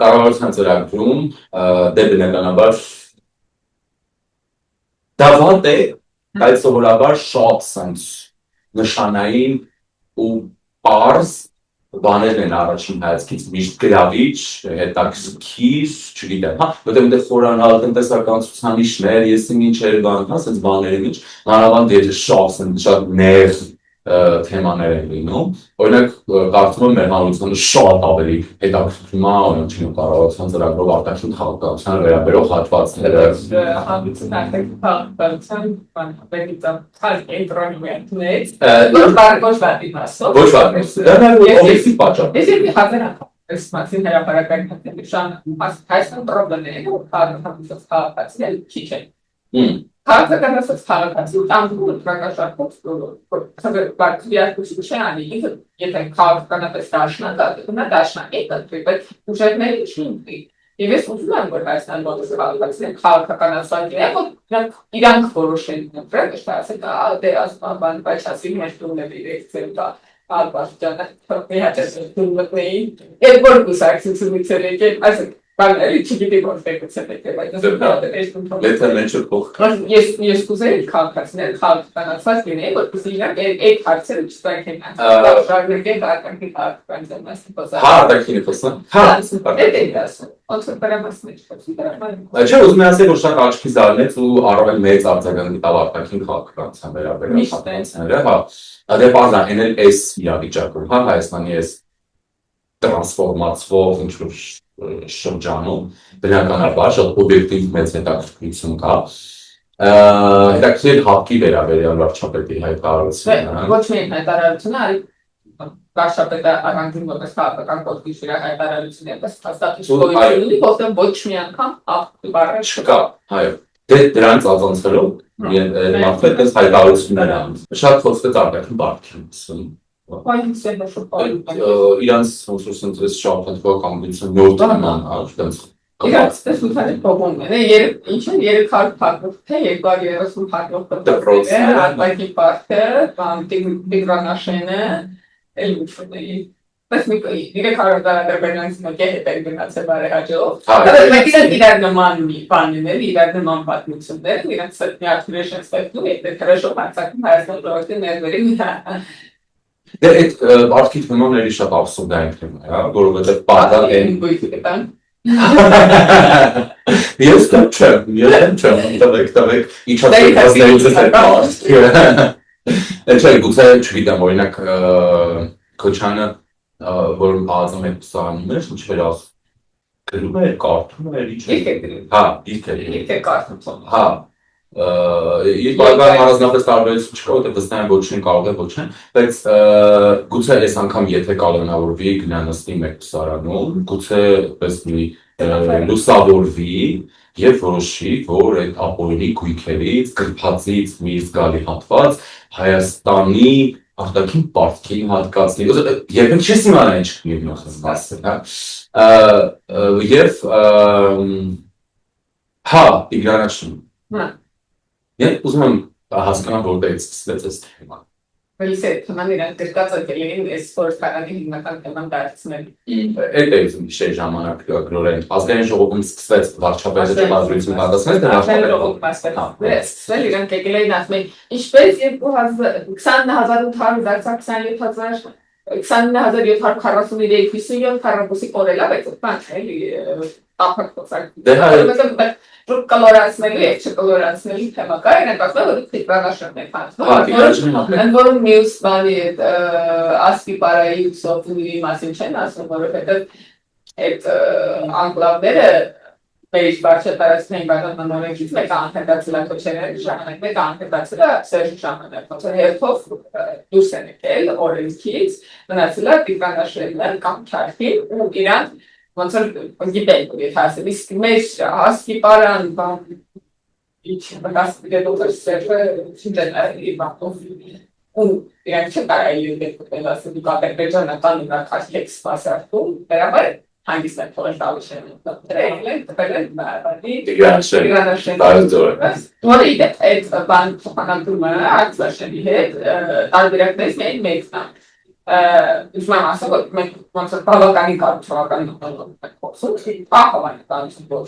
Կառավարության ծրագրում դե բնականաբար դա վատ է, բայց սովորաբար շատ սենց նշանային ու պարզ բաներն են առաջին հայացքից միշտ գրավիչ, հետաքրքիր, չգիտեմ, որտեղ խորանալ տնտեսական ցուցանիշներ, եսի ինչ էր բան, ասենց բաների մեջ, մանավանդ եթե շատ նեղ թեմաներ են լինում, օրինակ կարծում եմ մեր հանրությանը շատ ավելի հետաքրքրում է օրենքին կառավարության ծրագրով արտաքին քաղաքականության վերաբերող հատվածները։ Հանրությունը քաղաքականության կենտրոնից ոչ վատի մասով։ Ոչ վատի մասով։ Դա օբյեկտիվ պատճառ։ Ես մի հազար այս մասին հրապարակային հանդիպան հայաստան պրոբլեմները քաղաքացիներ քիչ են։ Քաղաքականացած քաղաքացի անգլուր ප්‍රակաշարքով բարդիակուսիչանի եթե քաղաքականապես դաշնակի բայց ուժերների շինվի եւ ես ուզում եմ որ Հայաստան բոլոր քաղաքացիները քաղաքականացած իրենք իրանք որոշեն դրանք ասել դե ասման բայց ասի մեր տունների դեպքեր կա Ալբաստանը միացել եւ որ կուսակցությունից եկել այսինքն Բանալի չգիտի որտեղից է եկել այդ ես կուզեի քաղաքացիներ քաղաքականացած լինեին որպեսզի իրանք այդ հարցերը չստանքեն շարունակեն արտաքին քաղաքականության Հա արտաքինի խոսան Չէ ուզում եմ ասել որ շատ աչքի զարնեց ու առավել մեծ արձագանք տավ արտաքին քաղաքականության վերաբերյալ հատվածները հա դե բանա էնել էս իրավիճակում հա Հայաստանի էս տրանսֆորմացվող ինչ-որ շրջանում բնականաբար շատ օբյեկտիվ մեծ հետաքրքրություն կա հետաքրքիր հապկի վերաբերյալ վարչապետի հայտարարությունը ոչ միայն հայտարարությունը այլ վարչապետը առանձին որպես քաղաքական կոդի իր հայտարարությունը պես հաստատություն ունի որտեղ ոչ մի անգամ հապկի բառը չկա այո դե դրանց ազանցելով մարդը դες հայտարարություններ անում շատ խոսվեց արտաքին բարդությունից իրանց ոնց շահապատվող կամություն նորտման այդպես իրանց տեսության պրոբլեմները ինչ են 300 փակող թե 230 փակող դեպքերը արտաքի պարտը կամ դիգրանաշենը էլուշների Բայց իրեք հարադարադրբերյանից մոտ է հետեր գնացել բարեհաջող բայց իրար նման մի բաններ իրար նման պատմություններ իրանց միացնելու շեստում է դերաշով հարցակում Հայաստան ժողովրդի ներվերի Դե այդ արդյոք նմանների շատ աբսուրդային թեմա է, որովհետև պատահ են Ես չեմ, տվեք, իչացնելիցս է պարտ Չէ, գուցե չգիտեմ, օրինակ Քոչյանը, որ աղազում է պսարանում էր, ինչ վեր ասում գրում է, կարդում է, հա, իրք է կարդում Հա Իր բարգան հարազնապես տարբերություն չկա, որտեղ վստահ եմ ոչինչ կարող է ոչինչ, բայց գուցե այս անգամ եթե կանոնավորվի գնանստի մեկ պսարանում, գուցե պես մի լուսավորվի եւ որոշի, որ այդ ապօրինի գույքերից, գրփածից մի զգալի հատված Հայաստանի արտաքին պարտքի հատկացնի, երբեք չես իմանա ինչ կլինի ասել, հա եւ հա իգրանացում Ես ուզում եմ հասկանալ որտեղից սկսվեց այս թեման։ Բայց այդ թեման իրան գրկած է լինում այս խորհրդարանի հիմնական թեման դարձնել։ Այդ է ուզում իշեր ժամանակ գրորեն ազգային ժողովում սկսվեց վարչապետը ճանաչություն կատարեցնել դրա վարչապետը։ Սկսել իրան եկել էին ասում ինչպես 20800 դարձա 27000 29743 57 քառակուսի կորելա բայց բան էլի տափակ խոսակ։ Դե հայ կլորացնելու եւ չկլորացնելու թեմա կա, իրենք ասում են որ դիգրանաշենն է փաստում։ Են որում մյուս բանի ասկի պարայի ուսումնի մասին չեն ասում, որովհետեւ այդ անկլավները մեր վարչատարածքային բաժանմունքից մեկը անհետացել է Քոչարյանի ժամանակ, մեկը անհետացել է Սերժ ժամանակ։ Ոնց երբով դուրս են եկել օրենքից, մնացել է դիգրանաշենը կամ քարքի ու իրան ոնց որ գիտենք որ հասել իսկ մեր հասկի պարան բան ինչ բացի դոկտոր Սերժը ինժեներ բախով ու իրանք չկարելի դեպքեր ասել կապերբեջանական նկատի սպասարկում բերաբար հանգիստ են թողել տալուշեն դրել բանի դիգրանաշեն որ իդեպ այդ բան փոխանակումը ակցիաների հետ տարբերակներից մեկն է Ուզում եմ ասել, որ մենք ոնց որ բավականին կառուցողական նկատառում խոսում, բավականին կառուցում որ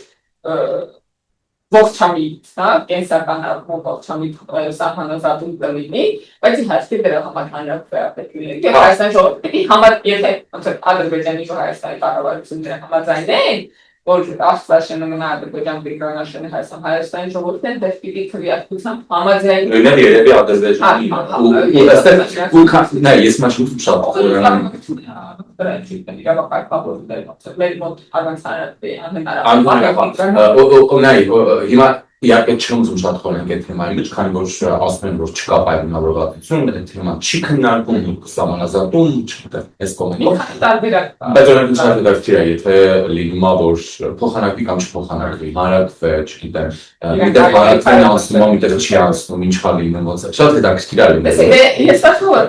ողջամիտ, հա, կենսական առումով ողջամիտ սահմանազատում կլինի, բայց իհարկե դրա համար հանրապետական պետք է լինի։ Եւ Հայաստանի ժողովրդի համար եթե ոնց որ Ադրբեջանի ու Հայաստանի կառավարությունները համաձայն են, որ Աստվածաշենը մնա Ադրբեջան Տիգրանաշենը Հայաստանի ժողովուրդն է դեռ պիտի քվեարկությամբ համաձայն Նույնը երևի Ադրբեջանի ու այստեղ ու նա ես մաշուտ շատ մեր մոտ առանցարը անհնարավոր հիմա իհարկե չեմ ուզում շատ խորհենք այդ թեմայի մեջ, քանի որ ասում են, որ չկա պայմանավորվածություն, այդ թեման չի քննարկվում, սահմանազատում, չգիտեմ, այս կողմից։ Բայց օրենքն շատ դեպքեր է, եթե լինում է, որ փոխանակվի կամ չփոխանակվի, հանրակրվե, չգիտեմ, միտեղ հանրակրվեն անցնում, միտեղ չի անցնում, ինչ կա լինում, ոնց է, շատ հետաքրքիր է լինում։ Ես ասում եմ,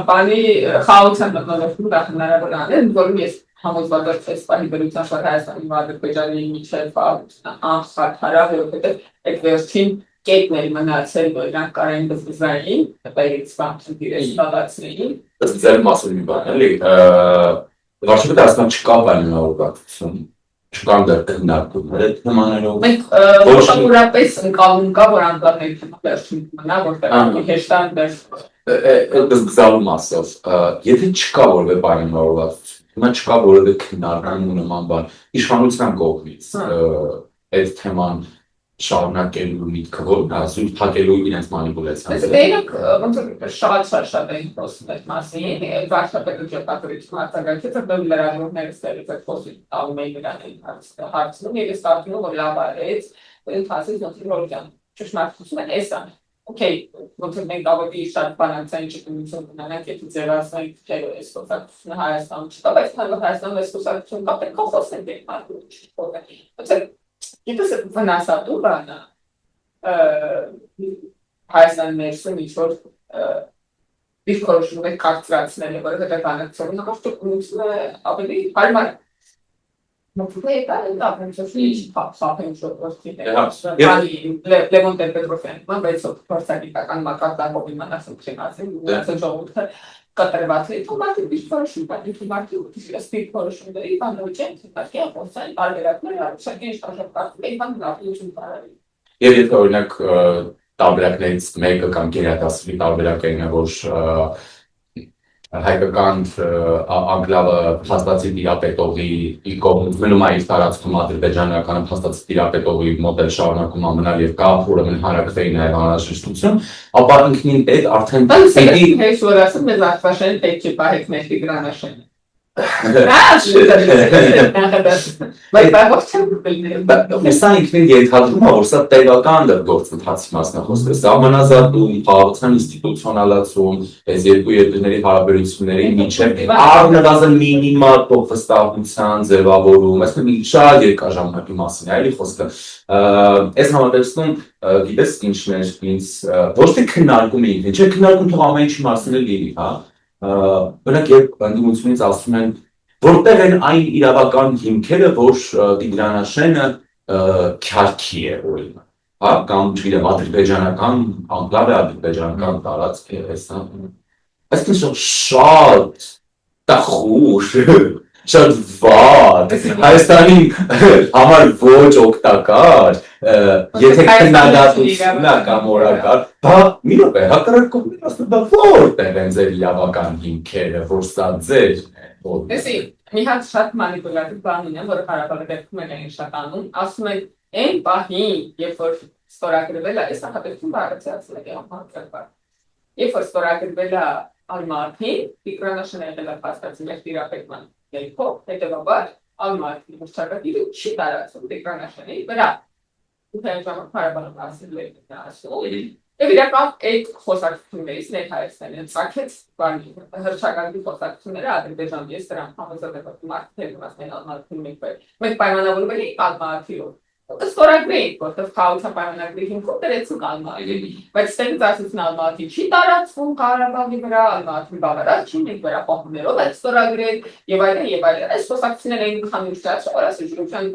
բանի խաղաղության մտնոլորտում դա հնարավոր անել, որում ես համոզված եմ, այս պահի բերության շատ Հայաստանի ու Ադրբեջանի միջև անխաթարավ, որովհետև այդ վերջին կետն էր մնացել, որ իրանք կարային բզբզային, հետայից բանքին դիրես ստալացնեին։ Ձեր մասը մի բան, էլի, վարշավետը ասում չկա պայմանավորվածություն, չկան դեռ քննարկումներ այդ թեմաներով։ Մենք մոտավորապես ընկալում կա, որ անկալների թեման վերջին մնա, որտեղ հեշտան դեռ բզբզալու մասով, եթե չկա որևէ պայմանավորվածություն, հիմա չկա որևէ քննարկում ու նման բան, իշխանության կողմից այդ թեման շարունակելու միտքը որն է, զույգ փակելու իրենց մանիպուլյացիան։ Դրանք ոնց որ շատ են խոսում այդ մասին, վարչապետը ճարտարապետություն արձագանքեց, որ լրագրողները ստերից այդ խոսքը տալում էին նրան հարցնում եւ ստացվում որ լավ արեց, ընթացից ոնց որ ճշմարտությունը էս է։ Okay, ոնց որ մենք ավելի շատ բանացային ճկունություն ունենանք, եթե ձևացնենք թե այս խոսակցությունը Հայաստանում չկա, բայց Հայաստանում այս խոսակցություն կա, պետք է խոսենք այդ մասին։ Ոնց Գիտես վնասատու բան Հայաստանի ներսում ինչ-որ դիրքորոշում է կարծրացնել, որովհետև բանակցությունը ճկունությունը ավելի հարմար Լևոն Տեր-Պետրոսյանը, բայց փորձագիտական մակարդակով իմանալ ասում ժողովուրդը կտրված է, թողարկի դիրքորոշում, պատմի ըստ որոշումների բանոց են, թվարկի ապոսային տարբերակներ, արշակի շարժապատում են բան լավություն բարարի։ Եվ եթե օրինակ տարբերակներից մեկը կամ գերադասվի տարբերակը είναι որ հայկական անկլավը փաստացի տիրապետողի կողմից մնում է իր տարածքում ադրբեջանական փաստացի տիրապետողի մոդել շարունակում ամենալ եւ կա ուրեմն հանրակրվեի նաեւ անհրաժեշտություն, ապա ինքնին այդ արդեն հեշտ որ ասում ես Աստվածաշեն պետք է պահեք մեր Տիգրանաշենը։ Սա ինքնին ենթադրում է, որ սա տևական գործընթացի մասն է խոսքը, սահմանազատում, խաղաղության ինստիտուցիոնալացում, այս երկու երկրների հարաբերությունների միջև առնվազն մինիմալ փոխվստահության ձևավորում, այսինքն շատ երկար ժամանակի մասին է էլի խոսքը։ Այս համատեքստում գիտես ինչն էր ինձ ոչ թե քննարկում ինքնին, չէ քննարկում թող ամեն ինչի մասին է լինի, հա։ Բնակ երբ ընդդիմությունից ասում են, որտեղ են այն իրավական հիմքերը, որ Տիգրանաշենը քյարքի է օրինակ, հա, կամ չգիտեմ ադրբեջանական անկլավ է, ադրբեջանական տարածք է, այսինքն շատ տխուր, շատ վատ, Հայաստանի համար ոչ օգտակար, եթե քննադատությունն է կամ օրակարգ, բա մի րոպե, հակառակ կողմից ասում բա որտեղ են ձեր իրավական հիմքերը, որ սա ձեր Տեսի, մի հատ շատ մանիպուլատիվ բան ունեմ, որը Ղարաբաղի դեպքում էլ են շատանում, ասում են այն պահին, երբ որ ստորագրվել է, այս նախատեսություն բառացիացել է համակարգը։ Երբ որ ստորագրվել է Ալմատին, Տիգրանաշենը եղել է փաստացի մեր տիրապետման ելքով, հետևաբար Ալմատի մրցակցությունը չի տարածվում Տիգրանաշենի վրա։ Ղարաբաղը ասել է ասում Եվ իրական այդ խոսակցություններից ներկայացնելը ծագեց բանի հրճակալի խոսակցությունները Ադրբեջանի ես դրան համոզվեցի մարդիկ մասնեն Ալմատին մենք պայմանավորում էինք Ալմատիով ստորագրեինք որտեղ խաղաղության պայմանագրի հիմքով դրեցինք Ալմատին բայց ստեղից ասեցին Ալմատի չի տարածվում Ղարաբաղի վրա Ալմատի բավարար չի մենք վերապահումներով այդ ստորագրել եւ այլն այս խոսակցությունները էին խանութ որ ասել ժողովրդական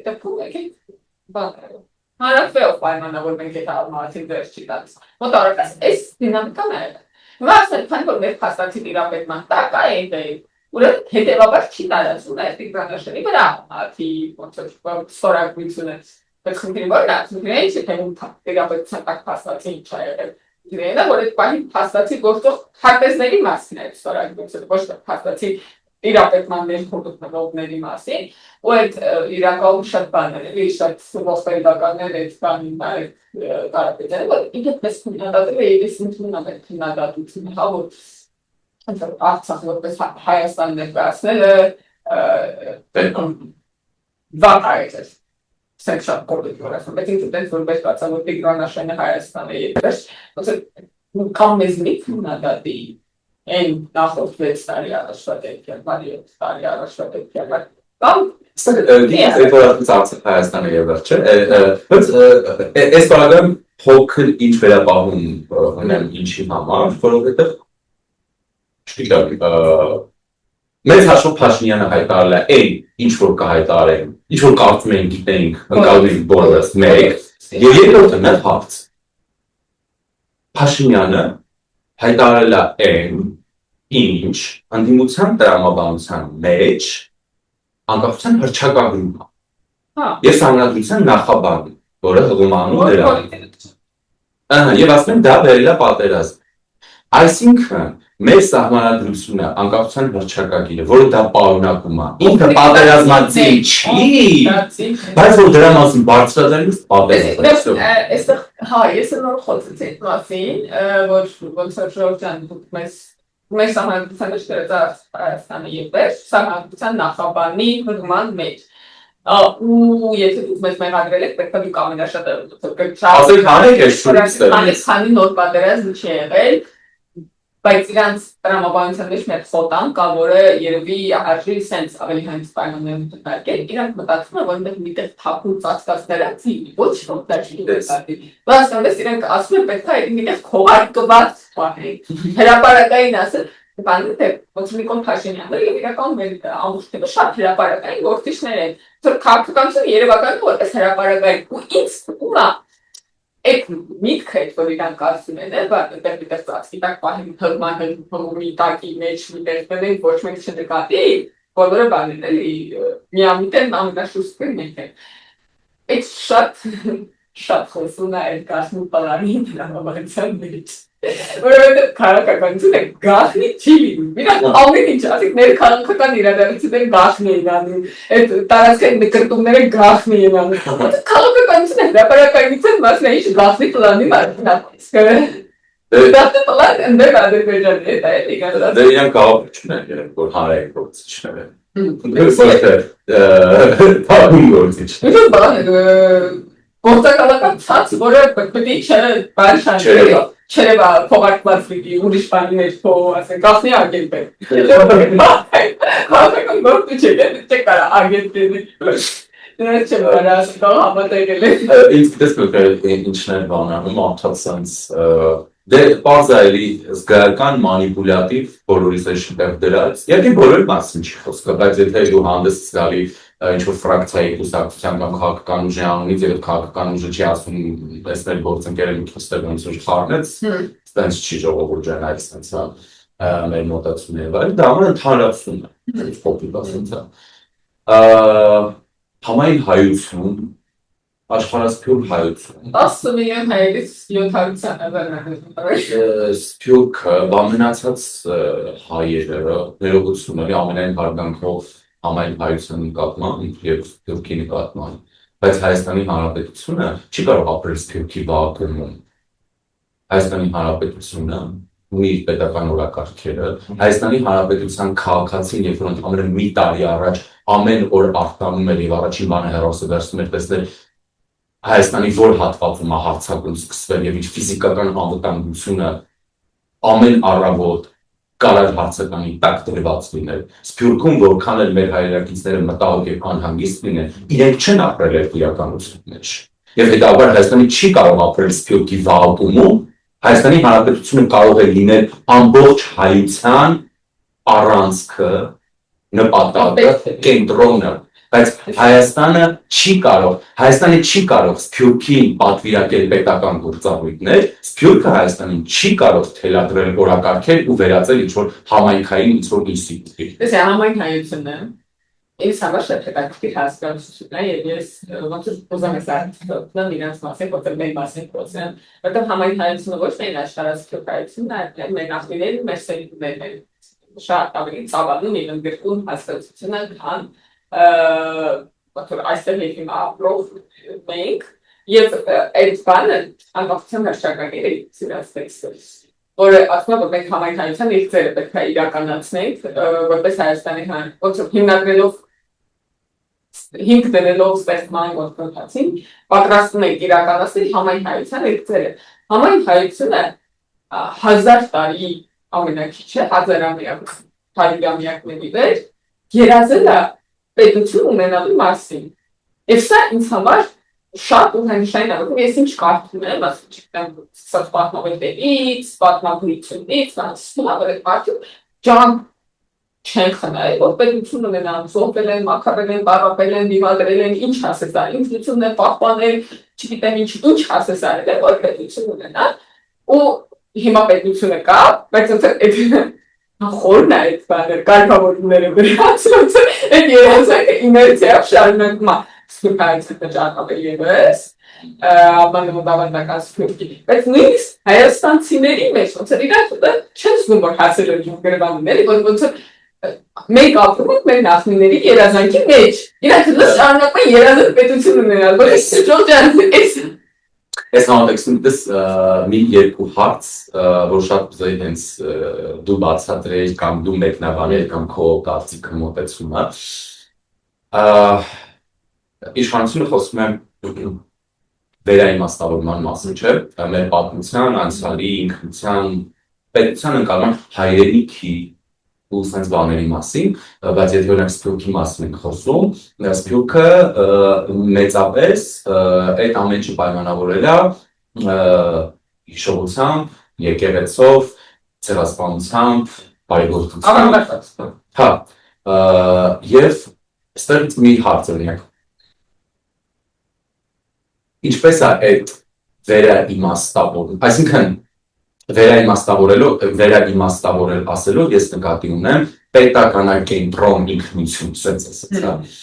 դեպքում եկեք բան Հարավեով պայմանավորում ենք այդ Ալմատին դեռ չի տալիս։ Մոտավորապես այս դինամիկան է։ Հիմա ասել քանի որ մեր փաստացի տիրապետման տակ է այդ ուրեմն հետևաբար չի տարածվում այդ Տիգրանաշենի վրա Ալմատի ոնց որ ստորագրությունը։ Բայց խնդիրը որն է, չէ՞ թե տիրապետության տակ փաստացի ինչ է եղել։ Դրանա որ այդ պահին փաստացի գործող հարկեզների մասին է ստորագրությունը, ոչ թե փաստացի իրապետմանների խորհուրդների մասին, ու այդ իրականում շատ բաներ էլի, շատ ոսպերդականներ այդ բանին, այդ կարապետները, որ ինքը պես քննադատել է եւ ես ընդունում եմ այդ քննադատությունը, հա, որ Արցախ որպես Հայաստան ներկայացնելը վատ է, սենց շատ կորդիկոր ասում, բայց ինքը դες որպես բացա, որ Տիգրանաշենը Հայաստան է եկել, ոնց կամ մեզ մի քննադատի այն նախորդ 6 տարի առաջվա դեպքեր, 7 տարի առաջվա դեպքեր, կամ Այդ Արցախ Հայաստանը եղավ, չէ՞, բայց այս բանը փոքր ինչ վերապահում ունեմ ինչի համար, որովհետև չգիտեմ, մեծ հաշվով Փաշինյանը հայտարարել է այն, ինչ որ կհայտարարեն, ինչ որ կարծում ենք, գիտենք, ընկալվենք բոլորս մեկ, եւ երկրորդը մեր հարց։ Փաշինյանը հայտարարել է այն, ինչ ընդդիմության տրամաբանության մեջ անկախության հռչակագրում է։ Ես հանրապետության նախաբան, որը հղումանում դրա։ Եվ ասում եմ դա վերել է պատերազմ։ Այսինքն մեր սահմանադրությունը անկախության հռչակագիրը, որը դա պարունակում է, ինքը պատերազմածին չի, բայց որ դրա մասին բարձրաձայնվեց պատերազմ։ Այստեղ հա, ես նոր խոսեցի այդ մասին, որ ոնց որ Ժորժյան մեր սահմանադրության մեջ դրած Հայաստանը եղբեր, սահմանադրության նախաբանի հղման մեջ։ Ու եթե դուք մեզ մեղադրել եք, պետք է դուք ամենաշատը ասեք հանեք այս շուրջ քանի նոր պատերազմ չի եղել, բայց իրանց տրամաբանության մեջ մեր խոտան կա, որը երևի արժի սենց ավելի հենց պայմաններում դրկել, իրանք մտածում են, որ մենք միտեղ թափու ծածկածներացի, ոչ ոք դա չի դեպի։ Բայց իրանք ասում են, պետք է միտեղ քողարկված պահենք։ Հրապարակային ասել, բանը թե ոնց Նիկոլ Փաշինյանը եւ իրական մեր ամբողջը շատ հրապարակային գործիչներ են։ Որ քաղաքականությունը երևակայում որպես հրապարակային ու ինձ ումա Այդ միտքը, որ իրանք ասում են, որտեղ դեռ ծածկի տակ պահին հղմանի տակի մեջ միտեղ ոչ մեկ չնկատի, բոլորը բաներ էլի միամիտ են ամենաշուստին մենք են։ Այդ շատ խոսում է այդ գասմու պալանի տրամաբանության մեջ։ Որովհետև քաղաքականությունը գաղտնի չի լինում։ Իրանք ամեն ինչ ասիկ ներքաղաքական իրադարձությունները գաղտնի են անում։ Այդ տարածքային նկրտումները գաղտնի են անում։ Որտեղ քաղաքականությունը հրապարակայնության մասն է, ինչ գաղտնի պլանի մարդն է։ Դա պլան ընդեր Ադրբեջանի հետ է եկել։ Դե իրանք կապ չունեն, որ հանրային գործիչներ են։ Թափում գործիչ։ Գործակալական ցած, որը պետք է չերևա փողարկված լինի, ուրիշ բաներ փող, ասենք, գաղտնի ագենտ է։ Քաղաքական գործիչ է, չէ՞ կարա ագենտ լինի։ Դրանց չեմ կարա ասել, համատեղել է։ Ինձ գիտես ինչն է բանանում, արդյոք սենց դե պարզ է էլի զգայական մանիպուլյատիվ բոլորիս է շտեղ դրած, երկի բոլորի մասին չի խոսքը, բայց եթե դու հանդես գալի ինչ-որ ֆրակցիայի կուսակցության կամ քաղաքական ուժի անունից և քաղաքական ուժը չի ասում այս մեր գործընկերը մի թստեղ ոնց որ խառնեց, ստենց չի ժողովուրդ ջանայր, ստենց մեր մոտեցումն է, բայց դա ամեն ընդհանրացում է, փոքրիկ ասենց է։ Համային հայություն, աշխարհասփյուռ հայություն։ 10 միլիոն հայերից 720,000 Սփյուռքը բամենացած հայերը ներողություն ունի ամենայն հարգանքով համայն հայության նկատմամբ և Սփյուռքի նկատմամբ, բայց Հայաստանի Հանրապետությունը չի կարող ապրել Սփյուռքի վաղակողմում։ Հայաստանի Հանրապետությունը ունի իր պետական օրակարգերը, Հայաստանի Հանրապետության քաղաքացին, երբ որ ընդամենը մի տարի առաջ ամեն օր արտանում էր և առաջին բանը հեռախոսը վերցնում էր տեսնել Հայաստանի որ հատվածում է հարձակում սկսվել և իր ֆիզիկական անվտանգությունը ամեն առավոտ կարար հարցականի տակ դրված լինել։ Սփյուռքում որքան էլ մեր հայրենակիցները մտահոգ և անհանգիստ լինեն, իրենք չեն ապրել այդ իրականության մեջ։ Եվ հետագայում Հայաստանի չի կարող ապրել Սփյուռքի վաղակողմում, Հայաստանի Հանրապետությունը կարող է լինել ամբողջ հայության առանցքը, նպատակը, կենտրոնը, բայց Հայաստանը չի կարող Սփյուռքին պատվիրակել պետական գործառույթներ, Սփյուռքը Հայաստանին չի կարող թելադրել օրակարգեր ու վերածել ինչ-որ համայնքային ինչ-որ ինստիտուտի։ Դե համայն հայությունը ինձ համար շատ հետաքրքիր հասկացություն է, եւ ես ոնց ուզում եմ ասել, իրանց մասին, որտեղ մեր մասին խոսեմ, որտեղ համայն հայությունը ոչ միայն աշխարհասփյուռ հայությունն է, այլ մեր նախնիներն, մեր սերունդներն են։ շատ ավելի ծավալուն իրեն գրկուն հասկացությունը, քան այստեղ եկին ապրող մենք, և այդ բանը անկախության հրճակագիրը սիրած տեքստը, որը ասում է, որ մենք համայնքայնության իղձերը պետք է իրականացնենք, որպես Հայաստանի հիմնադրելով հիմք դնելով ստեղծման գործընթացին, պատրաստում ենք իրականացնել համայնքայնության իղձերը։ Համայնքայնությունը 1000 տարի ամենակիչը, 1000-ամյակ, 100-ամյակների վեր երազել է պետություն ունենալու մասին։ Եվ սա ինձ համար շատ ուղղանշային է, որ ես ինչ կարծում եմ, ասում չգիտեմ, պատմաբաններից, պատմագրությունից, ջանք չեն խնայել, որ պետություն ունենան, զոհվել են, մաքրել են, բառապել են, դիմադրել են, ինչ ասես արել, ինքնությունն են պահպանել, չգիտեմ ինչ ասես արել են, որ պետություն ունենան, ու հիմա պետությունը կա, բայց խորն է այդ բանը, կարգավորումները վրաց, այդ երազանքը իներցիայով շարունակում է սփյուռքայինությունը ճանաչել ևս, բանվանդական սփյուռքի, բայց նույնիսկ հայաստանցիների մեջ ոնց էր իրանք չեն զգում, որ հասել են գրվաններ, որ ոնց մենք ապրում ենք մեր նախնիների երազանքի մեջ, իրանք շարունակում են երազել պետություն ունենալ, որ շրջան Այս համատեքստում դες մի երկու հարց, որ շատ կուզեի հենց դու բացատրեիր կամ դու մեկնաբանել կամ քո կարծիքը մոտեցումը։ Իշխանությունը խոսում է վերաիմաստավորման մասին, չէ՞, մեր պատմության, անցյալի, ինքնության, պետության ընկալման հայրենիքի ու սենց բաների մասին, բայց եթե օրինակ սփյուռքի մասին ենք խոսում, սփյուռքը մեծապես այդ ամեն ինչը պայմանավորել է հիշողությամբ, եկեղեցով, ցեղասպանությամբ, բարեգործությամբ։ Հա, եւ այստեղից մի հարց օրինակ ինչպես է այդ վերաիմաստավորում, այսինքն վերաիմաստավորել ասելով ես նկատի ունեմ պետականակենտրոն ինքնություն, սենց ասած,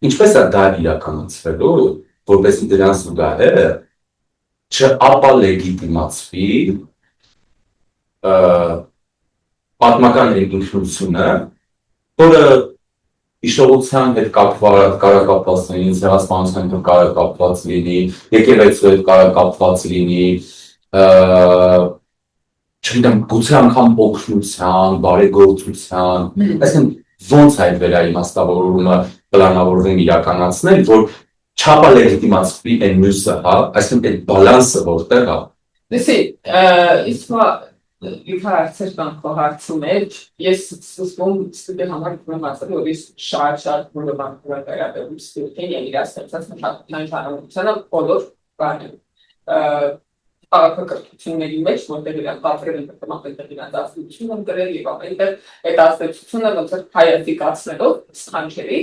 ինչպես է դա իրականացվելու, որպեսզի դրան զուգահեռ չապալեգիտիմացվի պատմական ինքնությունը, որը հիշողության հետ կապված լինի, ցեղասպանության հետ կապված լինի, եկեղեցու հետ կապված լինի, չգիտեմ, գուցե անգամ օգնության, բարեգործության, այսինքն ոնց այդ վերաիմաստավորումը պլանավորվում իրականացնել, որ չապալեգիտիմացվի այն մյուսը, հա, այսինքն այդ բալանսը որտեղ է։ Լսի, իսկա իքա հարցեր կան քո հարցում մեջ, ես սկզբում ստուդիա համար եմ ասել, որ ես շատ բնական վերաբերում ստուդիային եւ իր ստեղծած մշակութային շարունակությանը բոլոր բաներ ակակրթությունների մեջ, որտեղ իրանք ապրել են պետական իրանք ազդեցություն են կրել եւ այնտեղ այդ ազդեցությունը ոնց է հայացիկացնելով սխանչերի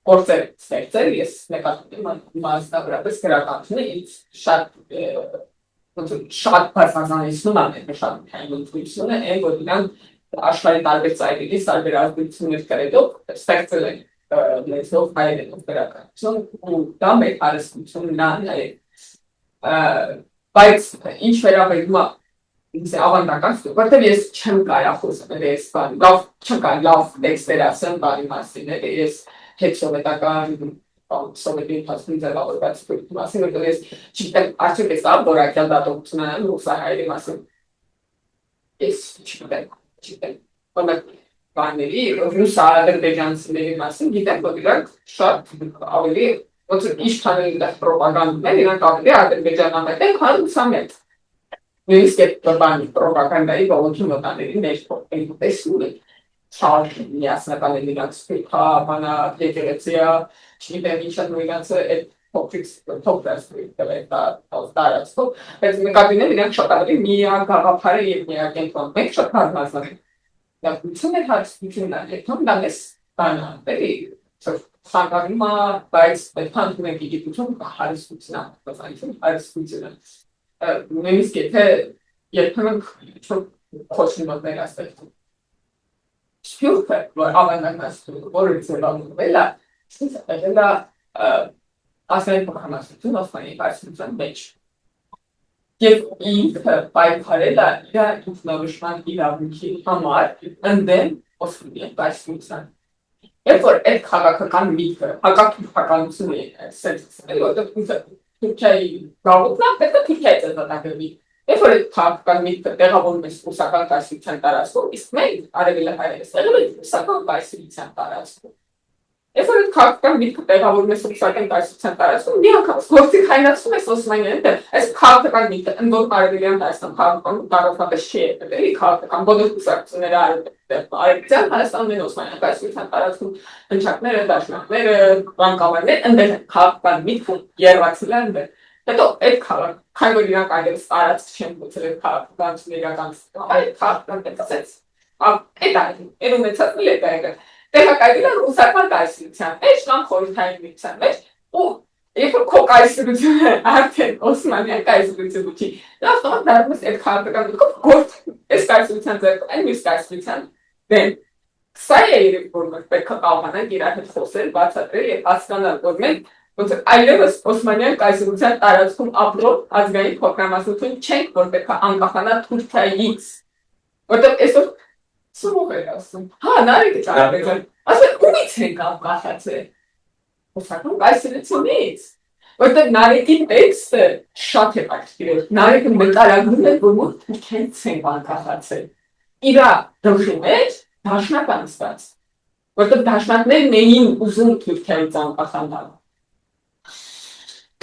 գործեր ստեղծել, ես նկատում եմ մասնավորապես գրականությունը ինձ շատ բարձրացնում է մշակութային ինքնությունը, այն որ իրանք աշխարհի տարբեր ծայրերից տարբեր ազդեցություններ կրելով ստեղծել են լեզվով հայերենով գրականություն ու դա մեր հարստությունն է բայց ինչ վերաբերում է ավանդական ստուգ, որտեղ ես չեմ կարող խոսել այս բան, չեմ կարող լավ տեքստեր ասեմ բանի մասին, ես հետսովետական սովետի ընթացքում ձևավորված ստուգի մասին, որտեղ ես չգիտեմ, արդյոք ես որակյալ դատողություն եմ ռուսահայերի մասին, ես չգիտեմ, որմեկ բաների, ռուսա-ադրբեջանցիների մասին, գիտեմ, որ իրանք շատ ավելի ոնց իշխան են դեռ պրոպագանդներ, իրանք ավելի ադրբեջանամետ են, քան ռուսամետ։ Նույնիսկ այդ բանի պրոպագանդայի ողոքի մտաների մեջ տեսնում են շատ միասնական են իրանք սպիրկա, բանա, եկեղեցիա, չգիտեմ ինչ են իրանք այդ փոքրիկ տարածքով, բայց նկատինել իրանք շատ ավելի միակ գաղափարը և միակ ենթոն, մենք շատ հարմազներ ենք։ Դավություն էր հարստությունն է, հետոն դա մեզ բանա, բերի Սանկարում է, բայց պետքանդում ենք իգիտություն հարստություն հարստությունը։ Նույնիսկ եթե երբեմն խոշնի մոտներ աստեղծում։ Սպյուրքը, որ ավանդանացում, որը ձևավորվել է, եղել է ասային փոխանցություն, ասային հարստության մեջ։ Եվ ինքը պայքարել է իր ինքնորոշման իրավունքի համար ընդդեմ օսմանի կայսրության։ Երբ որ այդ քաղաքական միտքը հակաթուրքականություն է սերտցնել, որտեղ Թուրքիայի գաղութն է, պետք է Թուրքիայի ծեզատագրվի։ Երբ որ այդ քաղաքական միտքը տեղավորվում է ռուսական կայսրության տարածքում, իսկ մենք արևելը հայերս եղել ենք ռուսական կայսրության տարածքում։ Երբ որ այդ քաղաքական միտքը տեղավորվում է ռուսական կայսրության տարածքում, մի անգամ գործի հայնացում է Օսմանյանները, այս քաղաքական միտքը ընդորում արևելյան Հայաստան քաղաքական տարածքից չի եկել, էլի քաղաքական բոլոր կուսակցությունները արևելյան Հայաստանում են Օսմանյան կայսրության տարածքում հնչակները, դաշնակները, բանկավարներ, ընդդեմ քաղաքական միտքը երևացել է ընդդեմ։ Հետո այդ քաղաք, քանի որ իրանք այդպես տարածք չեն գտել այդ քաղաքականությունը իրականացնել, այդ քաղաքական պետքասեց, այդ այն ունեցածն է դա եկել։ Տեղակայվել է ռուսական կայսրության մեջ կամ խորհրդային միության մեջ ու երբ որ քո կայսրությունը արդեն օսմանյան կայսրությունը չի, դա ավտոմատ դառնում է այդ քաղաքական գործ, այս կայսրության ձեռքում այն մյուս կայսրության դեմ։ Սա է երբ որ մենք պետք է կարողանանք իրար հետ խոսել, բացատրել եւ հասկանալ, որ մենք ոնց այլևս օսմանյան կայսրության տարածքում ապրող ազգային փոքրամասնություն չենք, որ պետք է անկախանալ Թուրքիայից, որտեղ այսօր սուրող էր ասում, հա, նարեկը ճարպեջան, ասել, ումից ենք անկախացել, ռուսական կայսրությունից, որտեղ նարեկի տեքստը շատ է պատկերել, նարեկը նկարագրում է, որ մոտ Թուրքիայից ենք անկախացել, իրա դրխի մեջ դաշնական ստաց, որտեղ դաշնակներն էին ուզում Թուրքիայից անկախանալ։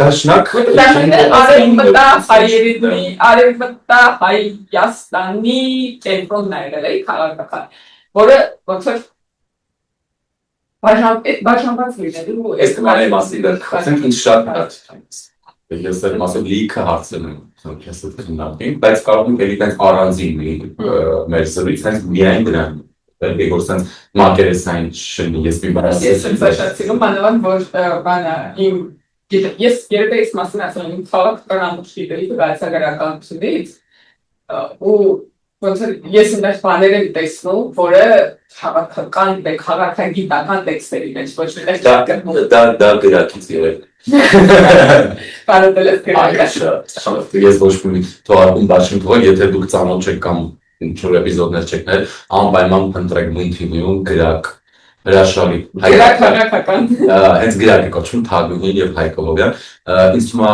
Դաշնակ արևմտա հայերենի, արևմտա Հայաստանի կենտրոնն է եղել քաղաքական, որը ոնց որ բաժանված լինելու Ես կմանեի մասին դեռ խոսենք ինչ շատ հարց ես դեռ մասով լիքը հարցեր եմ քեզ հետ քննարկենք, բայց կարող ենք էլի տենց առանձին մեր զրույց հենց միայն դրան պետք է որ սենց մակերեսային չլինի ես մի բան ես եմ զաշացինում մանավանդ որ բանը իմ ես երբեք մասն ասում եմ քաղաքական ամբողջի հայցագարականությունից ու ոնց ես այնպես բաներ եմ տեսնում, որը քաղաքագիտական տեքստերի մեջ ոչ մի դա գրակից եղել։ Բարոդել ես գրակը։ Ես ոչ մի թողարկում բաշխին թողել, եթե դուք ծանոթ չեք կամ ինչ-որ էպիզոդներ չեք նել, անպայման փնտրեք նույն թիմիում գրակ հրաշալի քաղաքական հենց գրակ է կոչվում Թագուհին եւ Հայկովյան ինձ թվում է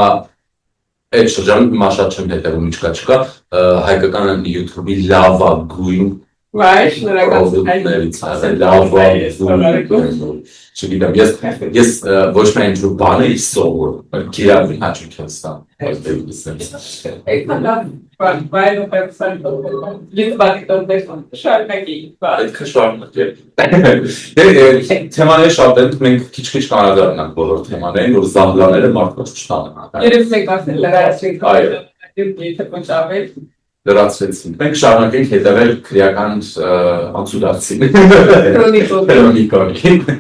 այդ շրջանում հիմա շատ չեմ հետևում ինչ կա չկա հայկական YouTube-ի լավագույն Վայ, շնորհակալություն չգիտեմ ես ոչ միայն ինչ-որ բան էի սովորում, բայց գիրավին հաճույք եմ ստանում Այդքան լավ Վայ, թեմաները շատ են, մենք քիչ-քիչ կանադառնանք բոլոր թեմաներին, որ զահլաները մարդկանց չտանեն։ Երևս մենք ասել լրացվեցինք։ Մենք շարունակենք հետևել քրեական անցուդարձին։ Քրոնիկոն։